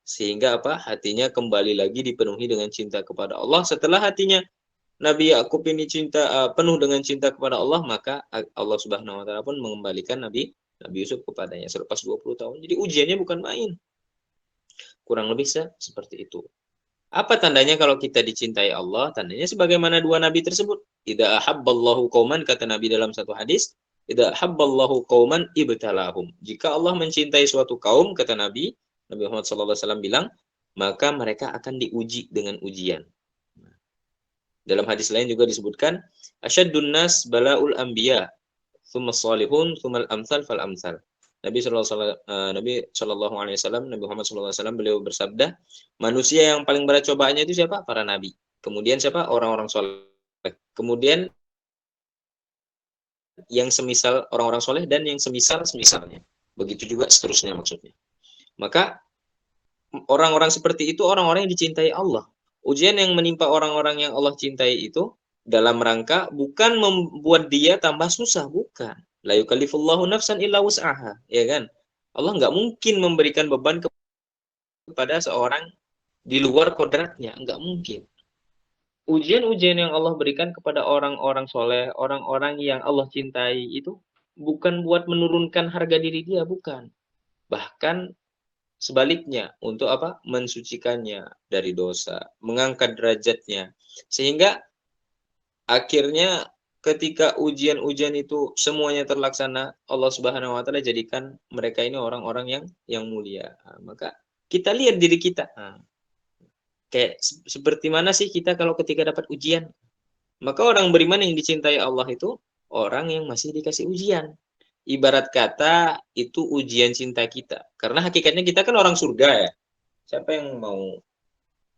Sehingga hatinya kembali lagi dipenuhi dengan cinta kepada Allah. Setelah hatinya Nabi Yakub ini penuh dengan cinta kepada Allah, maka Allah Subhanahu wa taala pun mengembalikan Nabi Yusuf kepadanya selepas 20 tahun. Jadi ujiannya bukan main. Kurang lebih seperti itu. Apa tandanya kalau kita dicintai Allah? Tandanya sebagaimana dua nabi tersebut. Idza ahabballahu qauman, kata Nabi dalam satu hadis, idza ahabballahu qauman ibtalahum. Jika Allah mencintai suatu kaum, kata Nabi Muhammad SAW bilang, maka mereka akan diuji dengan ujian. Dalam hadis lain juga disebutkan, asyaddun nas bala'ul anbiya, tsumma shalihun, tsumma al-amsal fal amsal. Nabi Shallallahu Alaihi Wasallam, Nabi Muhammad SAW beliau bersabda, manusia yang paling berat cobaannya itu siapa? Para nabi. Kemudian siapa? Orang-orang soleh. Kemudian yang semisal orang-orang soleh dan yang semisalnya. Begitu juga seterusnya maksudnya. Maka orang-orang seperti itu orang-orang yang dicintai Allah. Ujian yang menimpa orang-orang yang Allah cintai itu dalam rangka bukan membuat dia tambah susah, bukan. La yukallifullahu nafsan illa wus'aha, ya kan? Allah nggak mungkin memberikan beban kepada seorang di luar kodratnya, nggak mungkin. Ujian-ujian yang Allah berikan kepada orang-orang soleh, orang-orang yang Allah cintai itu bukan buat menurunkan harga diri dia, bukan. Bahkan sebaliknya, untuk mensucikannya dari dosa, mengangkat derajatnya. Sehingga akhirnya ketika ujian-ujian itu semuanya terlaksana, Allah Subhanahu wa taala jadikan mereka ini orang-orang yang mulia. Maka kita lihat diri kita. Kayak seperti mana sih kita kalau ketika dapat ujian? Maka orang beriman yang dicintai Allah itu orang yang masih dikasih ujian. Ibarat kata itu ujian cinta kita. Karena hakikatnya kita kan orang surga ya. Siapa yang mau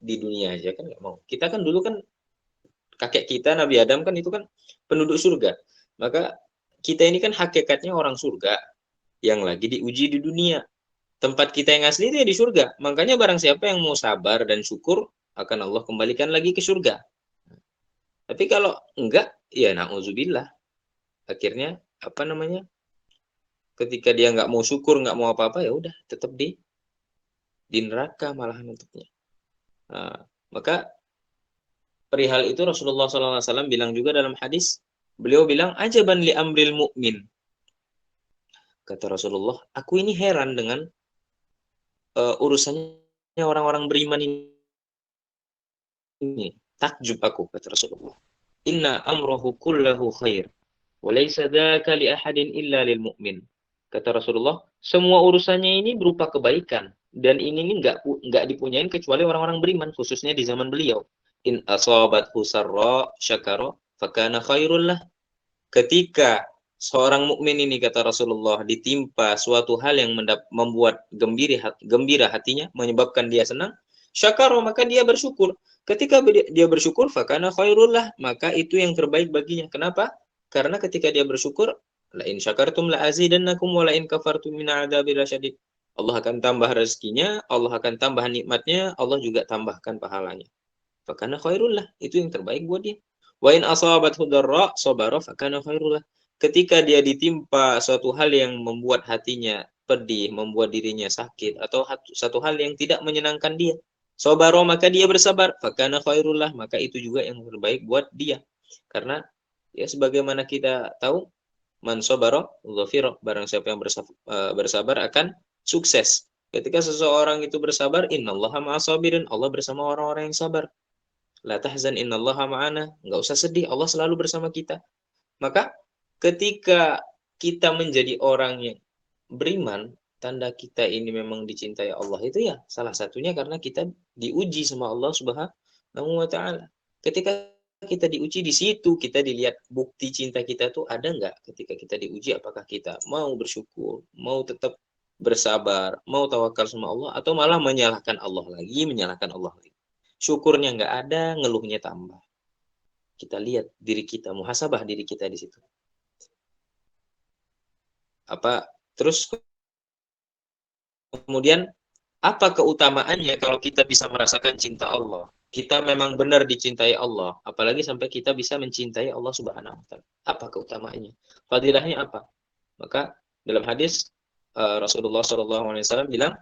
di dunia aja kan nggak mau. Kita kan dulu kan kakek kita Nabi Adam kan itu kan penduduk surga. Maka kita ini kan hakikatnya orang surga yang lagi diuji di dunia. Tempat kita yang asli itu ya di surga. Makanya barang siapa yang mau sabar dan syukur, akan Allah kembalikan lagi ke surga. Tapi kalau enggak, ya na'udzubillah. Akhirnya, ketika dia nggak mau syukur, nggak mau apa-apa, ya udah, tetap di neraka malahan untuknya. Nah, maka perihal itu Rasulullah SAW bilang juga dalam hadis, beliau bilang, ajaban li amril mu'min. Kata Rasulullah, aku ini heran dengan urusannya orang-orang beriman ini. Takjub aku, kata Rasulullah. Inna amrohu kullahu khair. Walaysa dzaka li ahadin illa lil mu'min. Kata Rasulullah, semua urusannya ini berupa kebaikan. Dan ini nggak dipunyain kecuali orang-orang beriman, khususnya di zaman beliau. In asabathu sarra syakara fakana khairul lah. Ketika seorang mukmin ini, kata Rasulullah, ditimpa suatu hal yang membuat gembira hatinya, menyebabkan dia senang, syakara, maka dia bersyukur. Ketika dia bersyukur, fakana khairul lah, maka itu yang terbaik baginya. Kenapa? Karena ketika dia bersyukur, la in syakartum la azidannakum wa la in kafartum min adzabil lasyadid. Allah akan tambah rezekinya, Allah akan tambah nikmatnya, Allah juga tambahkan pahalanya. Fakana khairul lah, itu yang terbaik buat dia. Wa in asabathu darra sabara fakana khairul lah. Ketika dia ditimpa suatu hal yang membuat hatinya pedih, membuat dirinya sakit, atau satu hal yang tidak menyenangkan dia, sabara, maka dia bersabar, fakana khairul lah, maka itu juga yang terbaik buat dia. Karena ya sebagaimana kita tahu, man sabara dhafira, barang siapa yang bersabar akan sukses. Ketika seseorang itu bersabar, innallaha ma'as sabirin, Allah bersama orang-orang yang sabar. La tahzan innallaha ma'ana, enggak usah sedih, Allah selalu bersama kita. Maka ketika kita menjadi orang yang beriman, tanda kita ini memang dicintai Allah itu ya salah satunya karena kita diuji sama Allah Subhanahu wa taala. Ketika kita diuji, di situ kita dilihat bukti cinta kita tuh ada nggak. Ketika kita diuji, apakah kita mau bersyukur, mau tetap bersabar, mau tawakal sama Allah, atau malah menyalahkan Allah lagi. Syukurnya nggak ada, ngeluhnya tambah. Kita lihat diri kita, muhasabah diri kita di situ. Terus kemudian apa keutamaannya kalau kita bisa merasakan cinta Allah? Kita memang benar dicintai Allah, apalagi sampai kita bisa mencintai Allah Subhanahu wa taala. Apa keutamaannya? Fadilahnya apa? Maka dalam hadis Rasulullah SAW bilang,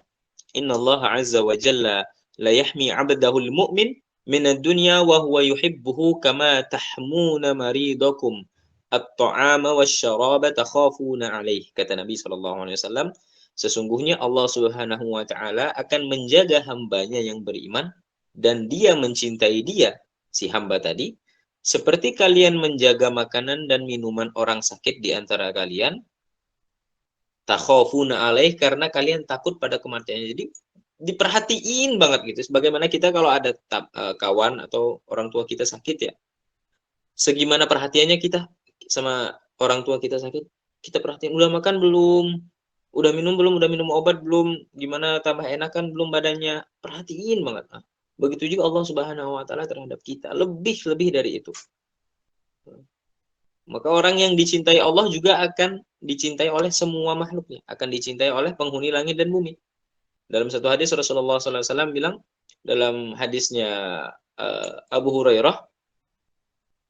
Innallaha azza wa jalla la yahmi 'abdahu al-mu'min min ad-dunya wa huwa yuhibbuhu kama tahmuna maridakum at-ta'ama wasyaraba takhafuna 'alaihi. Kata Nabi SAW, sesungguhnya Allah Subhanahu wa taala akan menjaga hambanya yang beriman dan dia mencintai dia, si hamba tadi, seperti kalian menjaga makanan dan minuman orang sakit di antara kalian, takhafuna alaih, karena kalian takut pada kematiannya. Jadi diperhatiin banget gitu. Sebagaimana kita kalau ada kawan atau orang tua kita sakit ya, segimana perhatiannya kita sama orang tua kita sakit, kita perhatiin, udah makan belum? Udah minum belum? Udah minum obat belum? Gimana tambah enakan belum badannya? Perhatiin banget. Nah, begitu juga Allah Subhanahu wa taala terhadap kita, lebih dari itu. Maka orang yang dicintai Allah juga akan dicintai oleh semua makhluknya, akan dicintai oleh penghuni langit dan bumi. Dalam satu hadis Rasulullah SAW bilang, dalam hadisnya Abu Hurairah,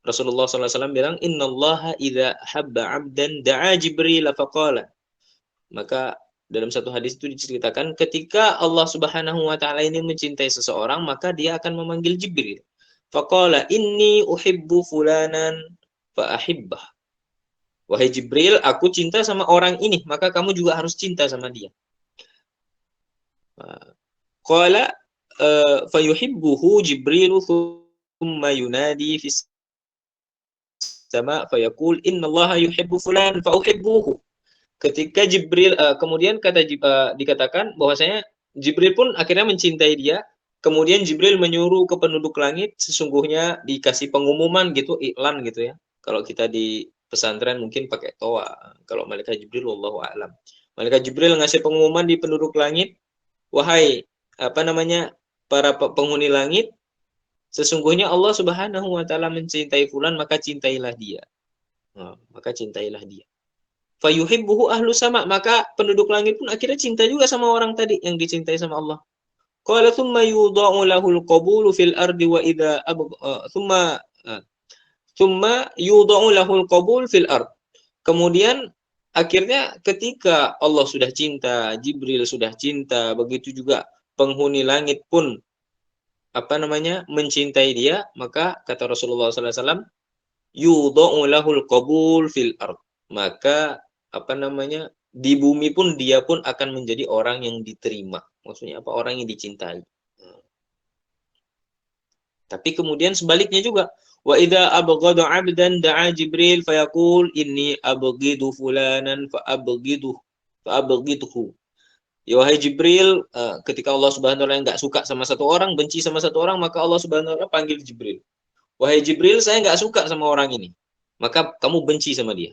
Rasulullah SAW bilang, Innallaha idza habba 'abdan da'a Jibril faqala. Maka dalam satu hadis itu diceritakan, ketika Allah Subhanahu wa taala ini mencintai seseorang, maka dia akan memanggil Jibril. Faqala inni uhibbu fulanan fa ahibbah. Wahai Jibril, aku cinta sama orang ini, maka kamu juga harus cinta sama dia. Qala fayuhibbuhu Jibril thumma yunadi fis sama fayaqul innallaha yuhibbu fulan fa uhibbuhu. Ketika Jibril kemudian dikatakan bahwasanya Jibril pun akhirnya mencintai dia. Kemudian Jibril menyuruh ke penduduk langit, sesungguhnya dikasih pengumuman gitu, iklan gitu ya. Kalau kita di pesantren mungkin pakai toa. Kalau malaikat Jibril wallahu a'lam. Malaikat Jibril ngasih pengumuman di penduduk langit, wahai para penghuni langit, sesungguhnya Allah Subhanahu wa taala mencintai fulan, maka cintailah dia. Nah, maka cintailah dia. fayuhibbuhu ahlu sama, maka penduduk langit pun akhirnya cinta juga sama orang tadi yang dicintai sama Allah. Qala thumma yudha'u lahul qabulu fil ardi wa idza thumma yudha'u lahul qabul fil ard. Kemudian akhirnya ketika Allah sudah cinta, Jibril sudah cinta, begitu juga penghuni langit pun mencintai dia, maka kata Rasulullah SAW, yudha'u lahul qabul fil ard. Maka di bumi pun dia pun akan menjadi orang yang diterima. Maksudnya apa? Orang yang dicintai. Tapi kemudian sebaliknya juga, wa idza abghada 'abdan da'a Jibril fayaqul inni abghidu fulanan fa'abghidhu. Ya wahai Jibril, ketika Allah Subhanahu wa taala enggak suka sama satu orang, benci sama satu orang, maka Allah Subhanahu wa taala panggil Jibril. Wahai Jibril, saya enggak suka sama orang ini. Maka kamu benci sama dia.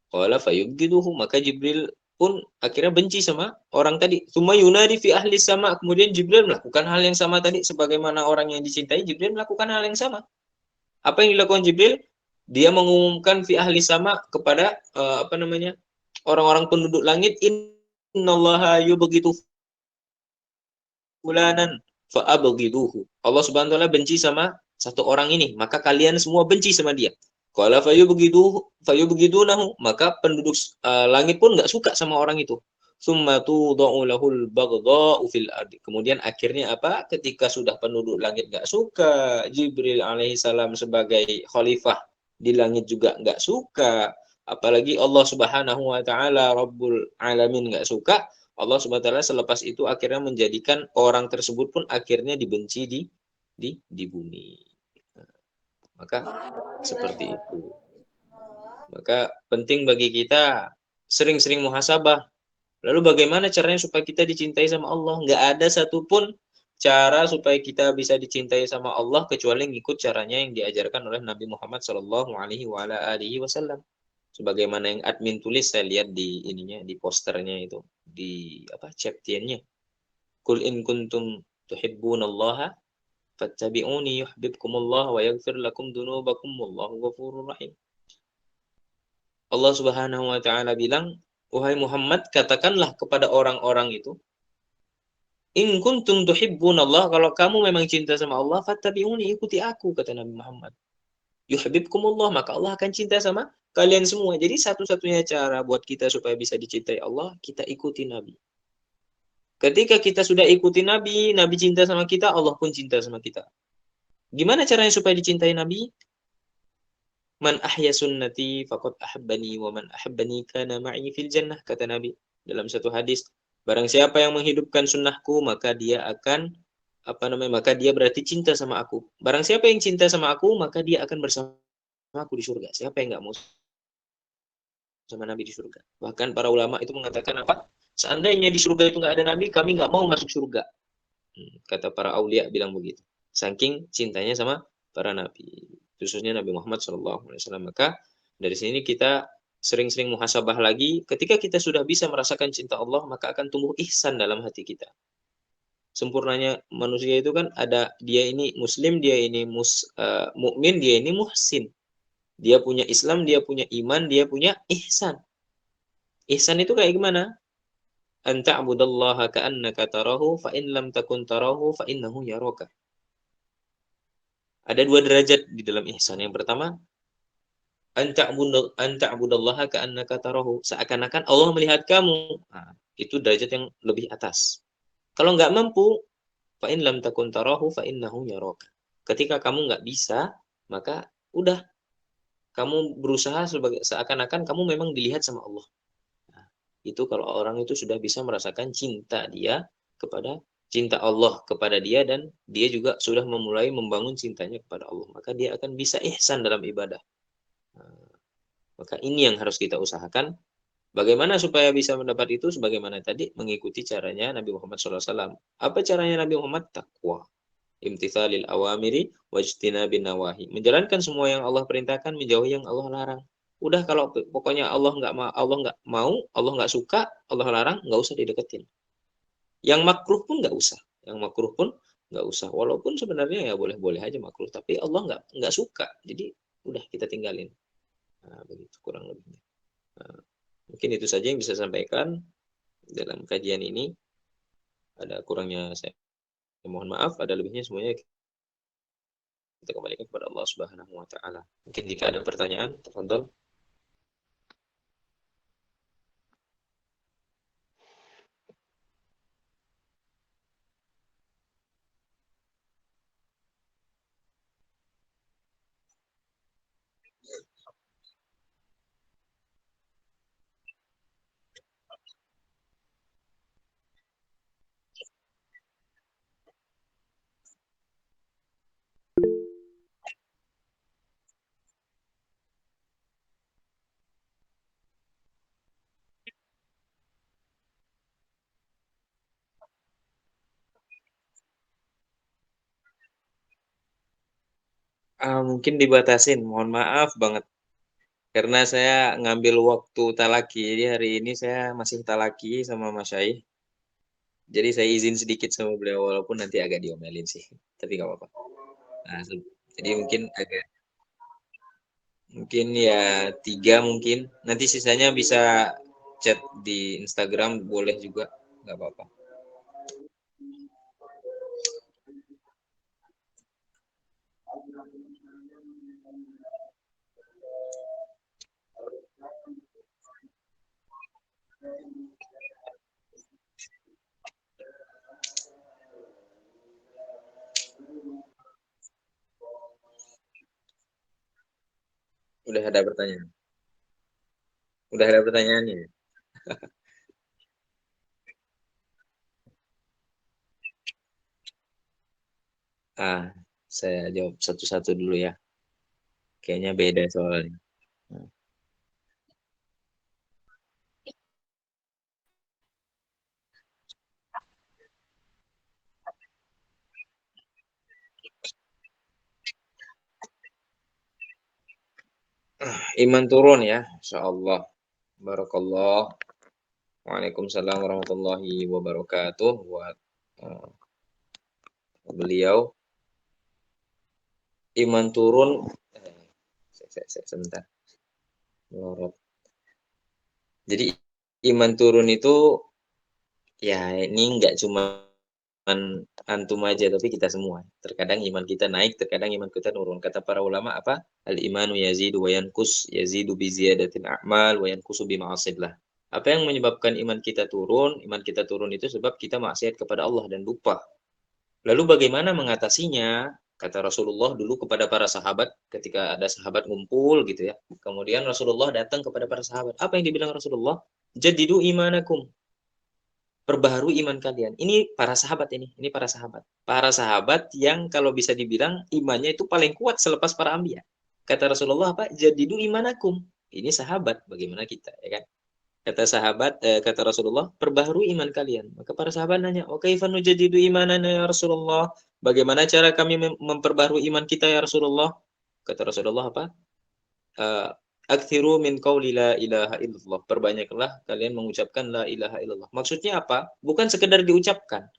Qala fayubghiduhu, maka Jibril pun akhirnya benci sama orang tadi. Tsumma yunadi fi ahli sama, kemudian Jibril melakukan hal yang sama tadi, sebagaimana orang yang dicintai, Jibril melakukan hal yang sama. Apa yang dilakukan Jibril? Dia mengumumkan fi ahli sama kepada orang-orang penduduk langit, innallaha yubghidu fulanan fa'abghiduhu. Allah Subhanahu wa taala benci sama satu orang ini, maka kalian semua benci sama dia. Qala fayubghidunahu, maka penduduk langit pun enggak suka sama orang itu. Tsumma tudha'u lahul baghdha'u fil ardi. Kemudian akhirnya apa? Ketika sudah penduduk langit enggak suka, Jibril alaihissalam sebagai khalifah di langit juga enggak suka, apalagi Allah Subhanahu wa taala Rabbul Alamin enggak suka, Allah Subhanahu wa taala selepas itu akhirnya menjadikan orang tersebut pun akhirnya dibenci di bumi. Maka seperti itu. Maka penting bagi kita sering-sering muhasabah. Lalu bagaimana caranya supaya kita dicintai sama Allah? Nggak ada satupun cara supaya kita bisa dicintai sama Allah kecuali ngikut caranya yang diajarkan oleh Nabi Muhammad SAW. Sebagaimana yang admin tulis, saya lihat di posternya itu, di chapternya. Qul in kuntum tuhibbunallaha fattabi'uni yuhibbukumullah wa yaghfir lakum dzunubakum wallahu ghafurur rahim. Allah Subhanahu wa taala bilang, wahai Muhammad, katakanlah kepada orang-orang itu, in kuntum tuhibbunallah, kalau kamu memang cinta sama Allah, fattabi'uni, ikuti aku, kata Nabi Muhammad. Yuhibbukumullah, maka Allah akan cinta sama kalian semua. Jadi satu-satunya cara buat kita supaya bisa dicintai Allah, kita ikuti Nabi. Ketika kita sudah ikuti Nabi, Nabi cinta sama kita, Allah pun cinta sama kita. Gimana caranya supaya dicintai Nabi? Man ahya sunnati faqad ahabbani wa man ahabbani kana ma'i fil jannah, kata Nabi dalam satu hadis. Barang siapa yang menghidupkan sunnahku, maka dia akan maka dia berarti cinta sama aku. Barang siapa yang cinta sama aku, maka dia akan bersama aku di surga. Siapa yang enggak mau sama Nabi di surga? Bahkan para ulama itu mengatakan apa? Seandainya di surga itu nggak ada Nabi, kami nggak mau masuk surga. Kata para aulia bilang begitu. Saking cintanya sama para Nabi, khususnya Nabi Muhammad SAW. Maka dari sini kita sering-sering muhasabah lagi. Ketika kita sudah bisa merasakan cinta Allah, maka akan tumbuh ihsan dalam hati kita. Sempurnanya manusia itu kan ada, dia ini muslim, dia ini mukmin, dia ini muhsin. Dia punya Islam, dia punya iman, dia punya ihsan. Ihsan itu kayak gimana? An ta'budallaha ka'annaka tarahu fa in lam takun tarahu fa innahu yaraka. Ada dua derajat di dalam ihsan. Yang pertama, an ta'budallaha ka'annaka tarahu, seakan-akan Allah melihat kamu. Nah, itu derajat yang lebih atas. Kalau nggak mampu, fa in lam takun tarahu fa innahu yaraka. Ketika kamu nggak bisa, maka udah, kamu berusaha seakan-akan kamu memang dilihat sama Allah. Itu kalau orang itu sudah bisa merasakan cinta Allah kepada dia, dan dia juga sudah memulai membangun cintanya kepada Allah, maka dia akan bisa ihsan dalam ibadah. Maka ini yang harus kita usahakan. Bagaimana supaya bisa mendapat itu? Sebagaimana tadi, mengikuti caranya Nabi Muhammad SAW. Apa caranya Nabi Muhammad? Taqwa, imtithalil awamiri wajtinabin nawahi, menjalankan semua yang Allah perintahkan, menjauhi yang Allah larang. Udah, kalau pokoknya Allah nggak mau, Allah nggak suka, Allah larang, nggak usah dideketin. Yang makruh pun nggak usah. Walaupun sebenarnya ya boleh-boleh aja makruh, tapi Allah nggak suka. Jadi udah, kita tinggalin. Nah, begitu kurang lebihnya. Mungkin itu saja yang bisa saya sampaikan dalam kajian ini. Ada kurangnya saya mohon maaf, ada lebihnya semuanya kita kembalikan kepada Allah Subhanahu wa taala. Mungkin jika ada pertanyaan, tafadhol. Mungkin dibatasin, mohon maaf banget. Karena saya ngambil waktu talaki, jadi hari ini saya masih talaki sama Mas Syai. Jadi saya izin sedikit sama beliau, walaupun nanti agak diomelin sih. Tapi nggak apa-apa. Nah, jadi mungkin ya 3 mungkin. Nanti sisanya bisa chat di Instagram, boleh juga. Nggak apa-apa. Udah ada pertanyaan. Udah ada pertanyaannya. Ah, saya jawab satu-satu dulu ya. Kayaknya beda soalnya. Iman turun ya, insya Allah. Barakallah. Waalaikumsalam warahmatullahi wabarakatuh. Buat eh, beliau, iman turun. Sebentar. Melorot. Jadi iman turun itu ya ini nggak cuma antum aja, tapi kita semua. Terkadang iman kita naik, terkadang iman kita turun. Kata para ulama apa? Al-imanu yazidu wa yankus, yazidu bi ziyadatil a'mal wa yankusu bi ma'asidlah. Apa yang menyebabkan iman kita turun? Iman kita turun itu sebab kita maksiat kepada Allah dan lupa. Lalu bagaimana mengatasinya? Kata Rasulullah dulu kepada para sahabat ketika ada sahabat ngumpul gitu ya. Kemudian Rasulullah datang kepada para sahabat. Apa yang dibilang Rasulullah? Jadidu imanakum, perbaharui iman kalian. Ini para sahabat ini para sahabat. Para sahabat yang kalau bisa dibilang imannya itu paling kuat selepas para anbiya. Kata Rasulullah apa? Jadidu imanakum. Ini sahabat, bagaimana kita, ya kan? Kata Rasulullah, perbaharui iman kalian. Maka para sahabat nanya, "Wa kaifa nujaddidu imanana ya Rasulullah?" Bagaimana cara kami memperbaharui iman kita ya Rasulullah? Kata Rasulullah apa? Eh, Aktsiru min qauli la ilaha illallah. Perbanyaklah kalian mengucapkan la ilaha illallah. Maksudnya apa? Bukan sekedar diucapkan.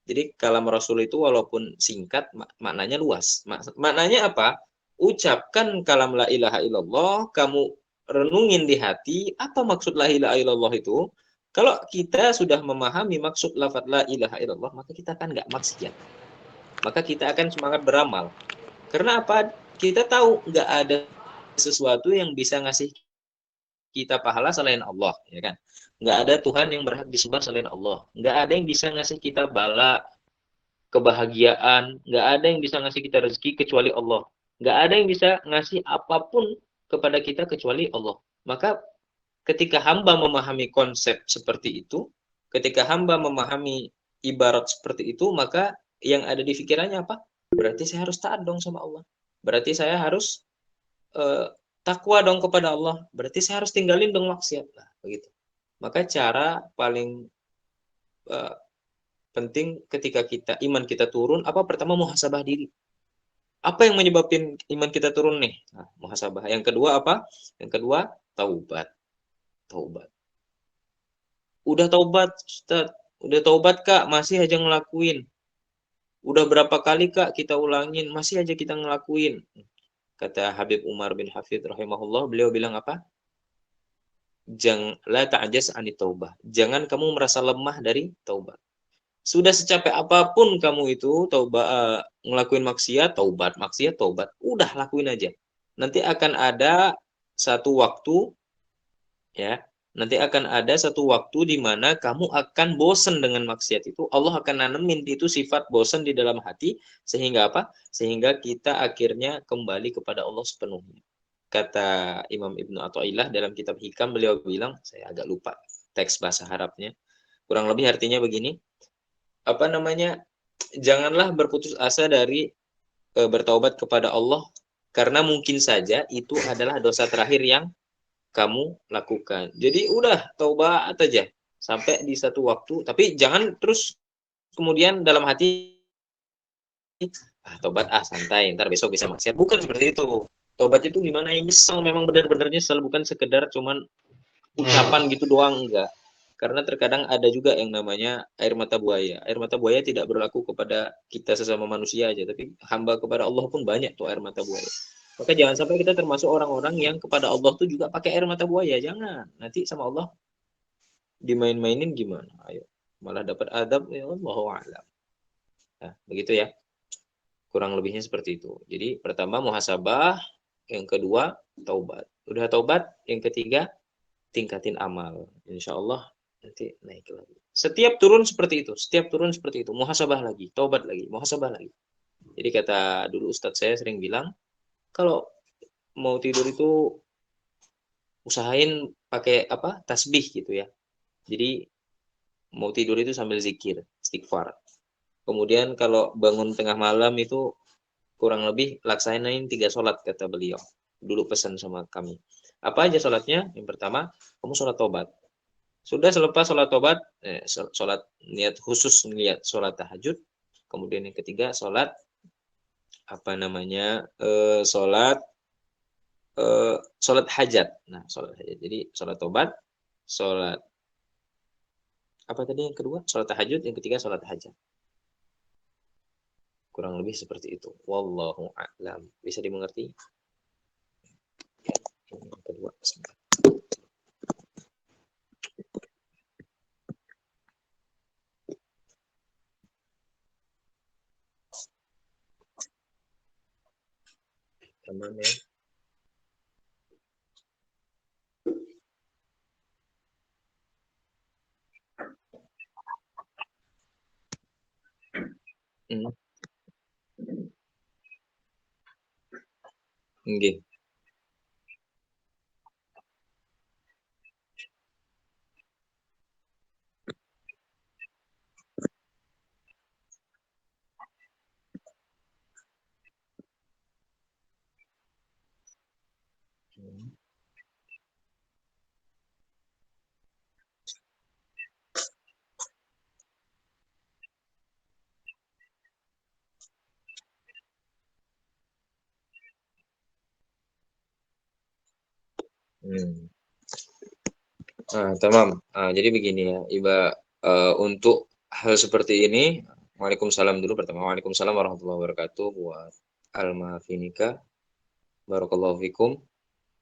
Jadi kalam Rasul itu walaupun singkat, maknanya luas. Maknanya apa? Ucapkan kalam la ilaha illallah, kamu renungin di hati, apa maksud la ilaha illallah itu? Kalau kita sudah memahami maksud lafaz la ilaha illallah, maka kita akan nggak maksiat. Maka kita akan semangat beramal. Karena apa? Kita tahu nggak ada sesuatu yang bisa ngasih kita pahala selain Allah, ya kan? Nggak ada Tuhan yang berhak disembah selain Allah. Nggak ada yang bisa ngasih kita bala, kebahagiaan. Nggak ada yang bisa ngasih kita rezeki kecuali Allah. Nggak ada yang bisa ngasih apapun kepada kita kecuali Allah. Maka ketika hamba memahami konsep seperti itu, ketika hamba memahami ibarat seperti itu, maka yang ada di pikirannya apa? Berarti saya harus taat dong sama Allah. Berarti saya harus eh, takwa dong kepada Allah. Berarti saya harus tinggalin dong maksiat. Nah, begitu. Maka cara paling eh, penting ketika iman kita turun, apa pertama muhasabah diri. Apa yang menyebabkan iman kita turun nih? Nah, muhasabah. Yang kedua apa? Yang kedua taubat. Taubat. Udah taubat, Ustaz. Udah taubat, Kak, masih aja ngelakuin. Udah berapa kali, Kak, kita ulangin, masih aja kita ngelakuin. Kata Habib Umar bin Hafidh rahimahullah, beliau bilang apa? la ta'jaz anit taubah. Jangan kamu merasa lemah dari taubat. Sudah secapek apapun kamu itu taubat, ngelakuin maksiat, taubat, udah lakuin aja. Nanti akan ada satu waktu, ya, nanti akan ada satu waktu di mana kamu akan bosan dengan maksiat itu. Allah akan nanemin itu sifat bosan di dalam hati, sehingga apa? Sehingga kita akhirnya kembali kepada Allah sepenuhnya. Kata Imam Ibnu Athaillah dalam kitab Hikam, beliau bilang, saya agak lupa teks bahasa Arabnya, kurang lebih artinya begini, apa namanya, janganlah berputus asa dari bertaubat kepada Allah, karena mungkin saja itu adalah dosa terakhir yang kamu lakukan. Jadi udah taubat aja sampai di satu waktu, tapi jangan terus kemudian dalam hati taubat santai, ntar besok bisa maksiat. Bukan seperti itu. Taubat itu gimana, yang nyesel, memang benar-benar nyesel, bukan sekedar cuman ucapan gitu doang, enggak. Karena terkadang ada juga yang namanya air mata buaya. Air mata buaya tidak berlaku kepada kita sesama manusia aja, tapi hamba kepada Allah pun banyak tuh air mata buaya. Maka jangan sampai kita termasuk orang-orang yang kepada Allah tuh juga pakai air mata buaya. Jangan. Nanti sama Allah dimain-mainin gimana? Ayo. Malah dapat adab, ya Allahu a'lam. Nah, begitu ya. Kurang lebihnya seperti itu. Jadi pertama muhasabah, yang kedua taubat. Udah taubat, yang ketiga tingkatin amal. Insya Allah nanti naik lagi. Setiap turun seperti itu, muhasabah lagi, taubat lagi, muhasabah lagi. Jadi kata dulu Ustadz saya sering bilang, kalau mau tidur itu usahain pakai apa? Tasbih gitu ya. Jadi mau tidur itu sambil zikir, istighfar. Kemudian kalau bangun tengah malam itu kurang lebih laksanain 3 sholat kata beliau. Dulu pesan sama kami. Apa aja sholatnya? Yang pertama, kamu sholat tobat. Sudah selepas sholat tobat, sholat niat khusus, niat sholat tahajud. Kemudian yang ketiga, sholat apa namanya, sholat hajat. Nah, sholat hajat. Jadi sholat tobat, sholat apa tadi yang kedua? Sholat tahajud. Yang ketiga sholat hajat. Kurang lebih seperti itu. Wallahu a'lam. Bisa dimengerti? Yang kedua. Aman ya. Nggih. Nah, tamam. Jadi begini ya, untuk hal seperti ini, Waalaikumsalam dulu pertama. Waalaikumsalam warahmatullahi wabarakatuh buat Almafinika. Barakallahu fikum.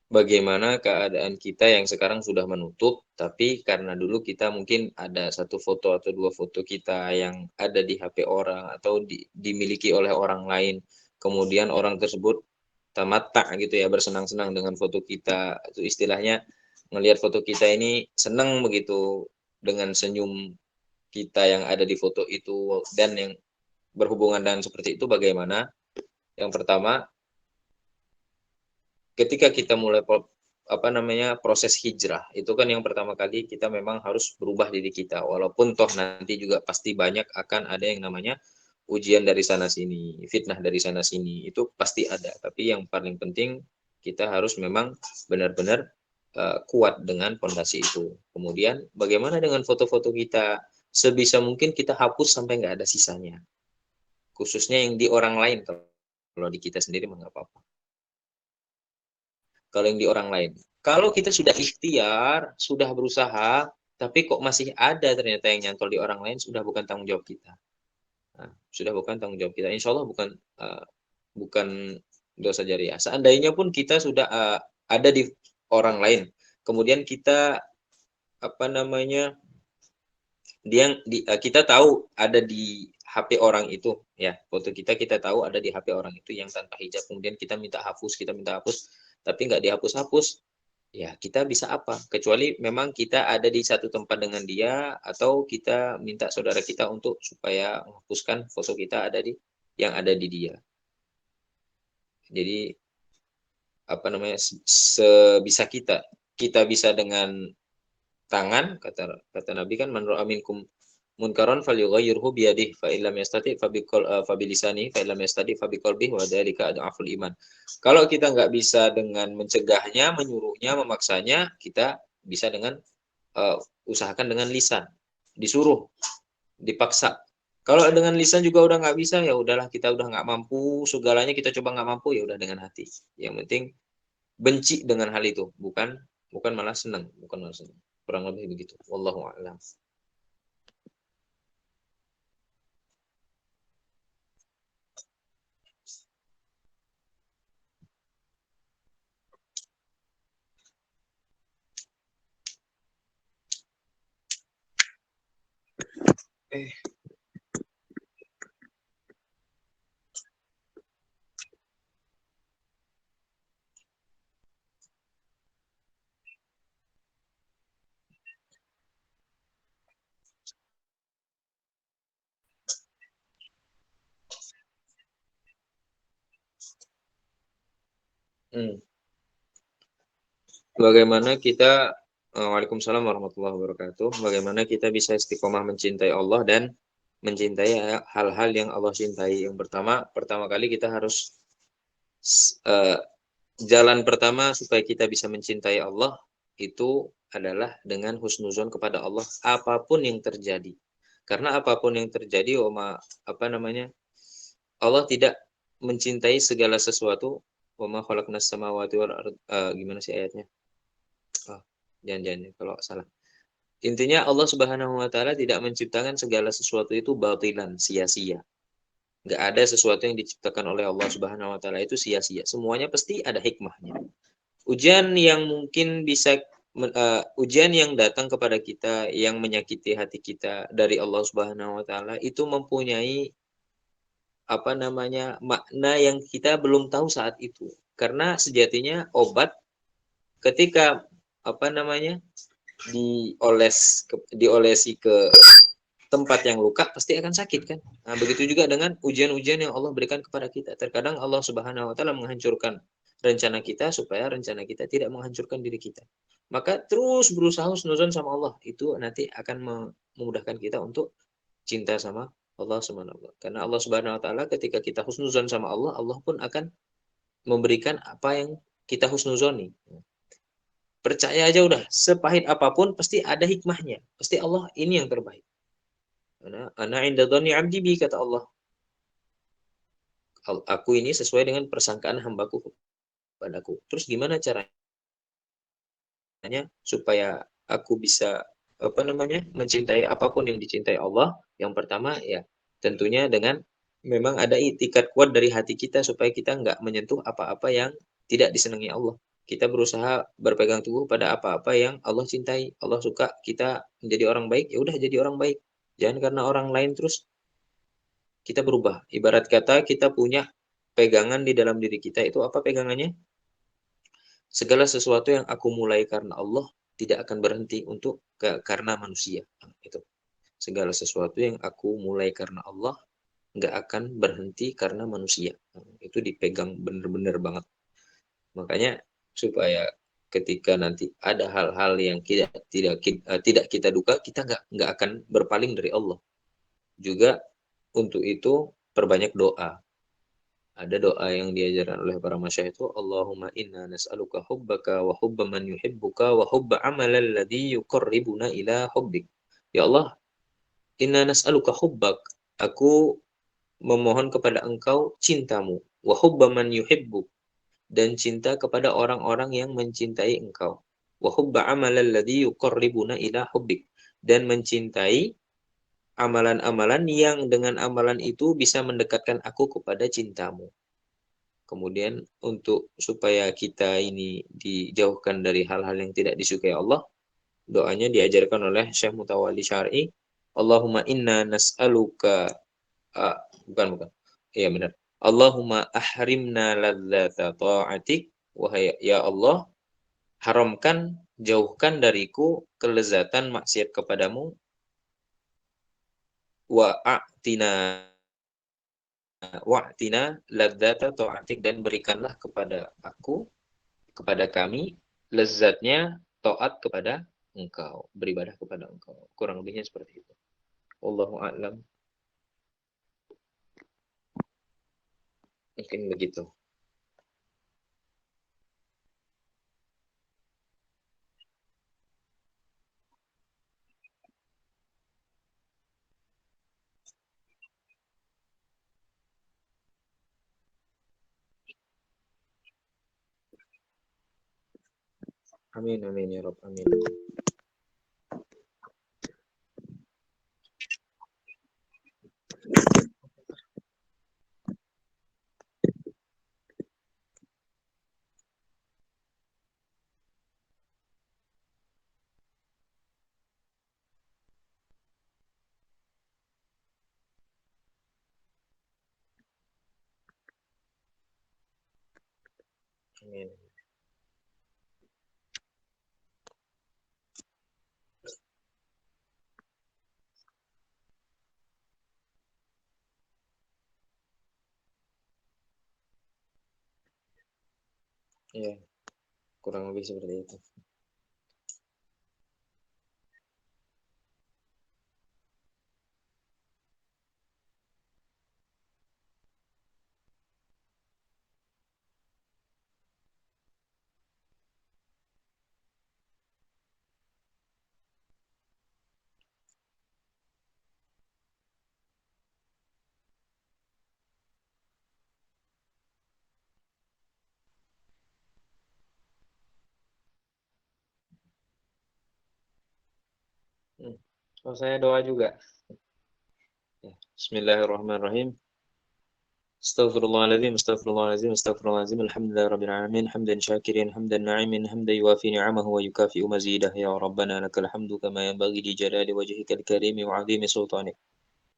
Bagaimana keadaan kita yang sekarang sudah menutup, tapi karena dulu kita mungkin ada satu foto atau dua foto kita yang ada di HP orang atau dimiliki oleh orang lain, kemudian orang tersebut tamatta gitu ya, bersenang-senang dengan foto kita, itu istilahnya ngelihat foto kita ini senang begitu dengan senyum kita yang ada di foto itu, dan yang berhubungan dengan seperti itu bagaimana? Yang pertama, ketika kita mulai proses hijrah, itu kan yang pertama kali kita memang harus berubah diri kita, walaupun toh nanti juga pasti banyak akan ada yang namanya ujian dari sana sini, fitnah dari sana sini, itu pasti ada. Tapi yang paling penting kita harus memang benar-benar kuat dengan fondasi itu. Kemudian bagaimana dengan foto-foto kita? Sebisa mungkin kita hapus sampai nggak ada sisanya. Khususnya yang di orang lain, kalau di kita sendiri nggak apa-apa. Kalau yang di orang lain. Kalau kita sudah ikhtiar, sudah berusaha, tapi kok masih ada ternyata yang nyantol di orang lain, sudah bukan tanggung jawab kita. Nah, sudah bukan tanggung jawab kita. Insya Allah bukan dosa jariah. Seandainya pun kita sudah ada di orang lain, kemudian kita kita tahu ada di HP orang itu, ya, foto kita tahu ada di HP orang itu yang tanpa hijab, kemudian kita minta hapus, tapi nggak dihapus-hapus, ya kita bisa apa? Kecuali memang kita ada di satu tempat dengan dia, atau kita minta saudara kita untuk supaya menghapuskan foto kita yang ada di dia. Jadi sebisa kita bisa dengan tangan, kata Nabi kan, man ra'a minkum munkaran falyughayyirhu biyadihi fa illam yastati fa bilisanihi fa illam yastati fa biqalbihi wa dzalika adhaful iman. Kalau kita nggak bisa dengan mencegahnya, menyuruhnya, memaksanya, kita bisa dengan usahakan dengan lisan, disuruh, dipaksa. Kalau dengan lisan juga udah nggak bisa, ya udahlah, kita udah nggak mampu, segalanya kita coba nggak mampu, ya udah dengan hati. Yang penting benci dengan hal itu, bukan malah senang, kurang lebih begitu. Wallahu a'lam. Bagaimana kita Waalaikumsalam warahmatullahi wabarakatuh. Bagaimana kita bisa istiqomah mencintai Allah dan mencintai hal-hal yang Allah cintai. Yang pertama kali kita harus jalan pertama supaya kita bisa mencintai Allah itu adalah dengan husnuzon kepada Allah apapun yang terjadi. Karena apapun yang terjadi, Allah tidak mencintai segala sesuatu. Wa ma khalaqnas samawati wal ard, gimana sih ayatnya? Jangan kalau salah. Intinya Allah Subhanahu wa taala tidak menciptakan segala sesuatu itu batilan, sia-sia. Nggak ada sesuatu yang diciptakan oleh Allah Subhanahu wa taala itu sia-sia. Semuanya pasti ada hikmahnya. Ujian yang mungkin bisa ujian yang datang kepada kita yang menyakiti hati kita dari Allah Subhanahu wa taala itu mempunyai makna yang kita belum tahu saat itu. Karena sejatinya obat ketika diolesi ke tempat yang luka pasti akan sakit kan. Nah, begitu juga dengan ujian-ujian yang Allah berikan kepada kita. Terkadang Allah Subhanahu wa taala menghancurkan rencana kita supaya rencana kita tidak menghancurkan diri kita. Maka terus berusaha husnuzon sama Allah, itu nanti akan memudahkan kita untuk cinta sama Allah Subhanahu wa taala. Karena Allah Subhanahu wa taala ketika kita husnuzon sama Allah, Allah pun akan memberikan apa yang kita husnuzoni. Percaya aja udah, sepahit apapun pasti ada hikmahnya. Pasti Allah ini yang terbaik. Ana inda dhani 'abdi bi, kata Allah. Aku ini sesuai dengan persangkaan hambaku padaku. Terus gimana caranya supaya aku bisa mencintai apapun yang dicintai Allah? Yang pertama ya tentunya dengan memang ada itikad kuat dari hati kita supaya kita nggak menyentuh apa-apa yang tidak disenangi Allah. Kita berusaha berpegang teguh pada apa-apa yang Allah cintai, Allah suka. Kita menjadi orang baik, ya udah jadi orang baik. Jangan karena orang lain terus kita berubah. Ibarat kata kita punya pegangan di dalam diri kita, itu apa pegangannya? Segala sesuatu yang aku mulai karena Allah tidak akan berhenti karena manusia. Itu. Segala sesuatu yang aku mulai karena Allah nggak akan berhenti karena manusia. Itu dipegang bener-bener banget. Makanya supaya ketika nanti ada hal-hal yang tidak kita duga, kita nggak akan berpaling dari Allah. Juga untuk itu perbanyak doa. Ada doa yang diajarkan oleh para masyayikh itu, Allahumma inna nas'aluka hubbaka wa hubba man yuhibbuka wa hubba amalal ladzi yuqarribuna ila hubbik. Ya Allah, inna nas'aluka hubbak. Aku memohon kepada Engkau cintamu, wa hubba man yuhibbuk, dan cinta kepada orang-orang yang mencintai Engkau. Wa hubba amalal ladzi yuqarribuna ila hubbik, dan mencintai amalan-amalan yang dengan amalan itu bisa mendekatkan aku kepada cintamu. Kemudian untuk supaya kita ini dijauhkan dari hal-hal yang tidak disukai Allah, doanya diajarkan oleh Syekh Mutawalli Syar'i, Allahumma inna nas'aluka, bukan. Iya benar. Allahumma ahrimna ladzata ta'atik, wahai ya Allah, haramkan, jauhkan dariku kelezatan maksiat kepadamu, wa'tina ladzata ta'atik, dan berikanlah kepada aku, kepada kami, lezatnya taat kepada engkau, beribadah kepada engkau. Kurang lebihnya seperti itu. Wallahu a'lam. Mungkin begitu. Amin amin ya Rabb, amin. Amin. Ya, kurang lebih seperti itu. Oh, saya doa juga. Ya. Bismillahirrahmanirrahim. Astaghfirullahaladzim, astaghfirullahaladzim, astaghfirullahaladzim. Alhamdulillah rabbil alamin, hamdan syakirin, hamdan na'imin, hamdan yuwafi ni'amahu wa yukafi'u mazidah. Ya Rabbana lakal hamdu kama yanbaghi li jalali wajhikal karimi wa 'azimi sultanik.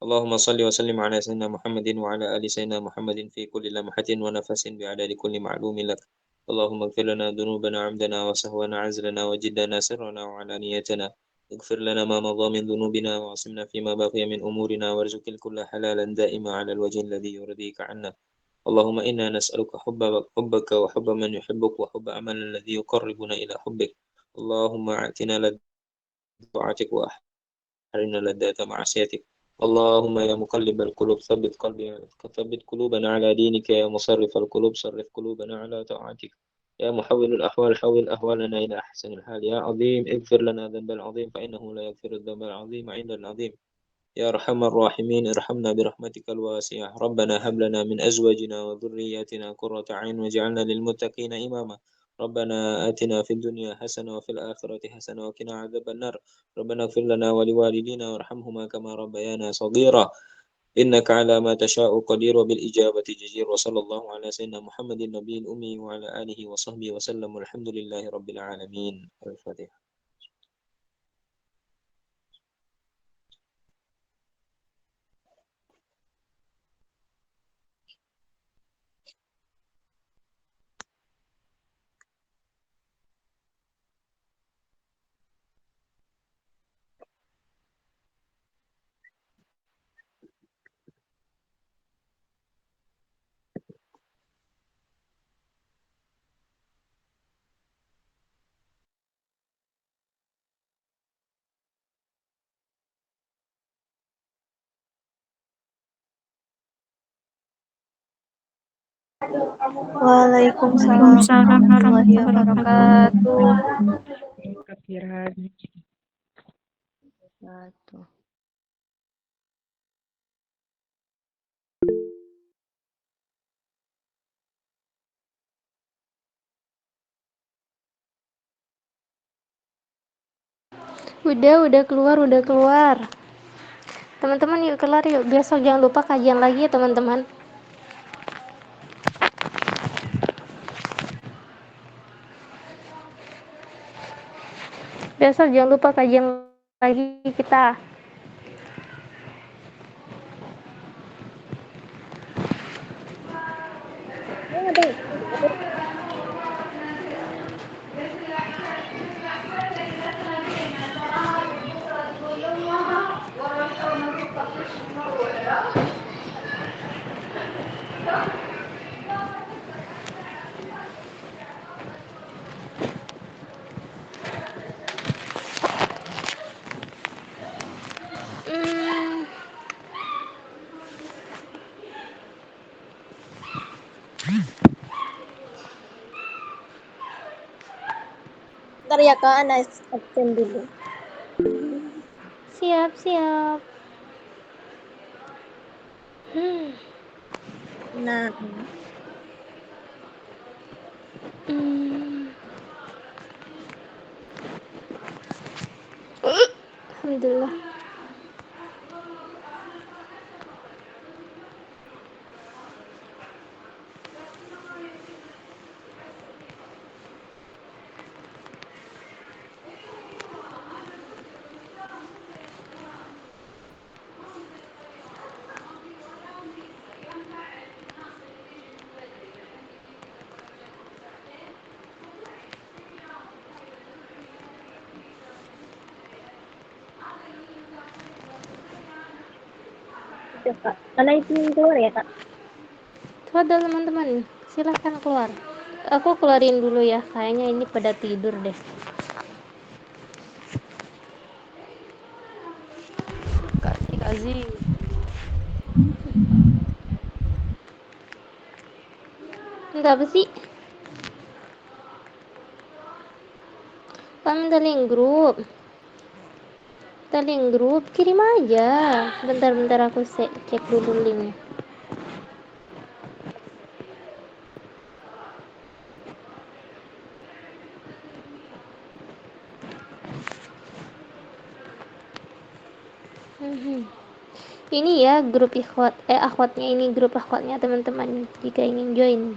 Allahumma salli wa sallim ala sayyidina Muhammadin wa ala ali sayyidina Muhammadin fi kulli lamhatin wa nafasin bi'adadi kulli ma'lumin lak. Allahumma ighfir lana dhunubana 'amdana wa sahwana 'azlana wa jiddana sirrana wa 'alaniyatana. اغفر لنا ما مضى من ذنوبنا وعصمنا فيما بقي من أمورنا وارزق الكل حلالا دائما على الوجه الذي يرضيك عنا. اللهم إنا نسألك حبك وحب من يحبك وحب عمل الذي يقربنا إلى حبك. اللهم أعتنا لطاعتك وأحرنا لذات معصيتك. اللهم يا مقلب القلوب ثبت قلوبنا على دينك. يا مصرف القلوب صرف قلوبنا على طاعتك. يا محول الأحوال حول أحوالنا إلى أحسن الحال. يا عظيم اغفر لنا ذنب العظيم فإنه لا يغفر الذنب العظيم عند العظيم. يا أرحم الراحمين ارحمنا برحمتك الواسعة. ربنا هب لنا من أزواجنا وذرياتنا قرة عين واجعلنا للمتقين إماما. ربنا آتنا في الدنيا حسنة وفي الآخرة حسنة وقنا عذاب النار. ربنا اغفر لنا ولوالدينا وارحمهما كما ربيانا صغيرا. إنك على ما تشاء قدير وبالإجابة جدير. وصلى الله على سيدنا محمد النبي الأمي وعلى آله وصحبه وسلم والحمد لله رب العالمين. الفاتحة. Waalaikumsalam warahmatullahi wabarakatuh. Udah keluar. Teman-teman yuk kelar yuk. Besok jangan lupa kajian lagi ya teman-teman. Besok jangan lupa kajian lagi kita. Ntar ya Kak, Ana absen dulu. Siap. Nah, Alhamdulillah. udah Kak. Ana izin keluar ya Kak. Tuh ada teman-teman, silahkan keluar. Aku keluarin dulu ya, kayaknya ini pada tidur deh. Kasih. Enggak apa sih? Kamu link grup, kirim aja. Bentar aku cek dulu linknya. Ini ya grup akhwatnya, ini grup akhwatnya teman-teman jika ingin join.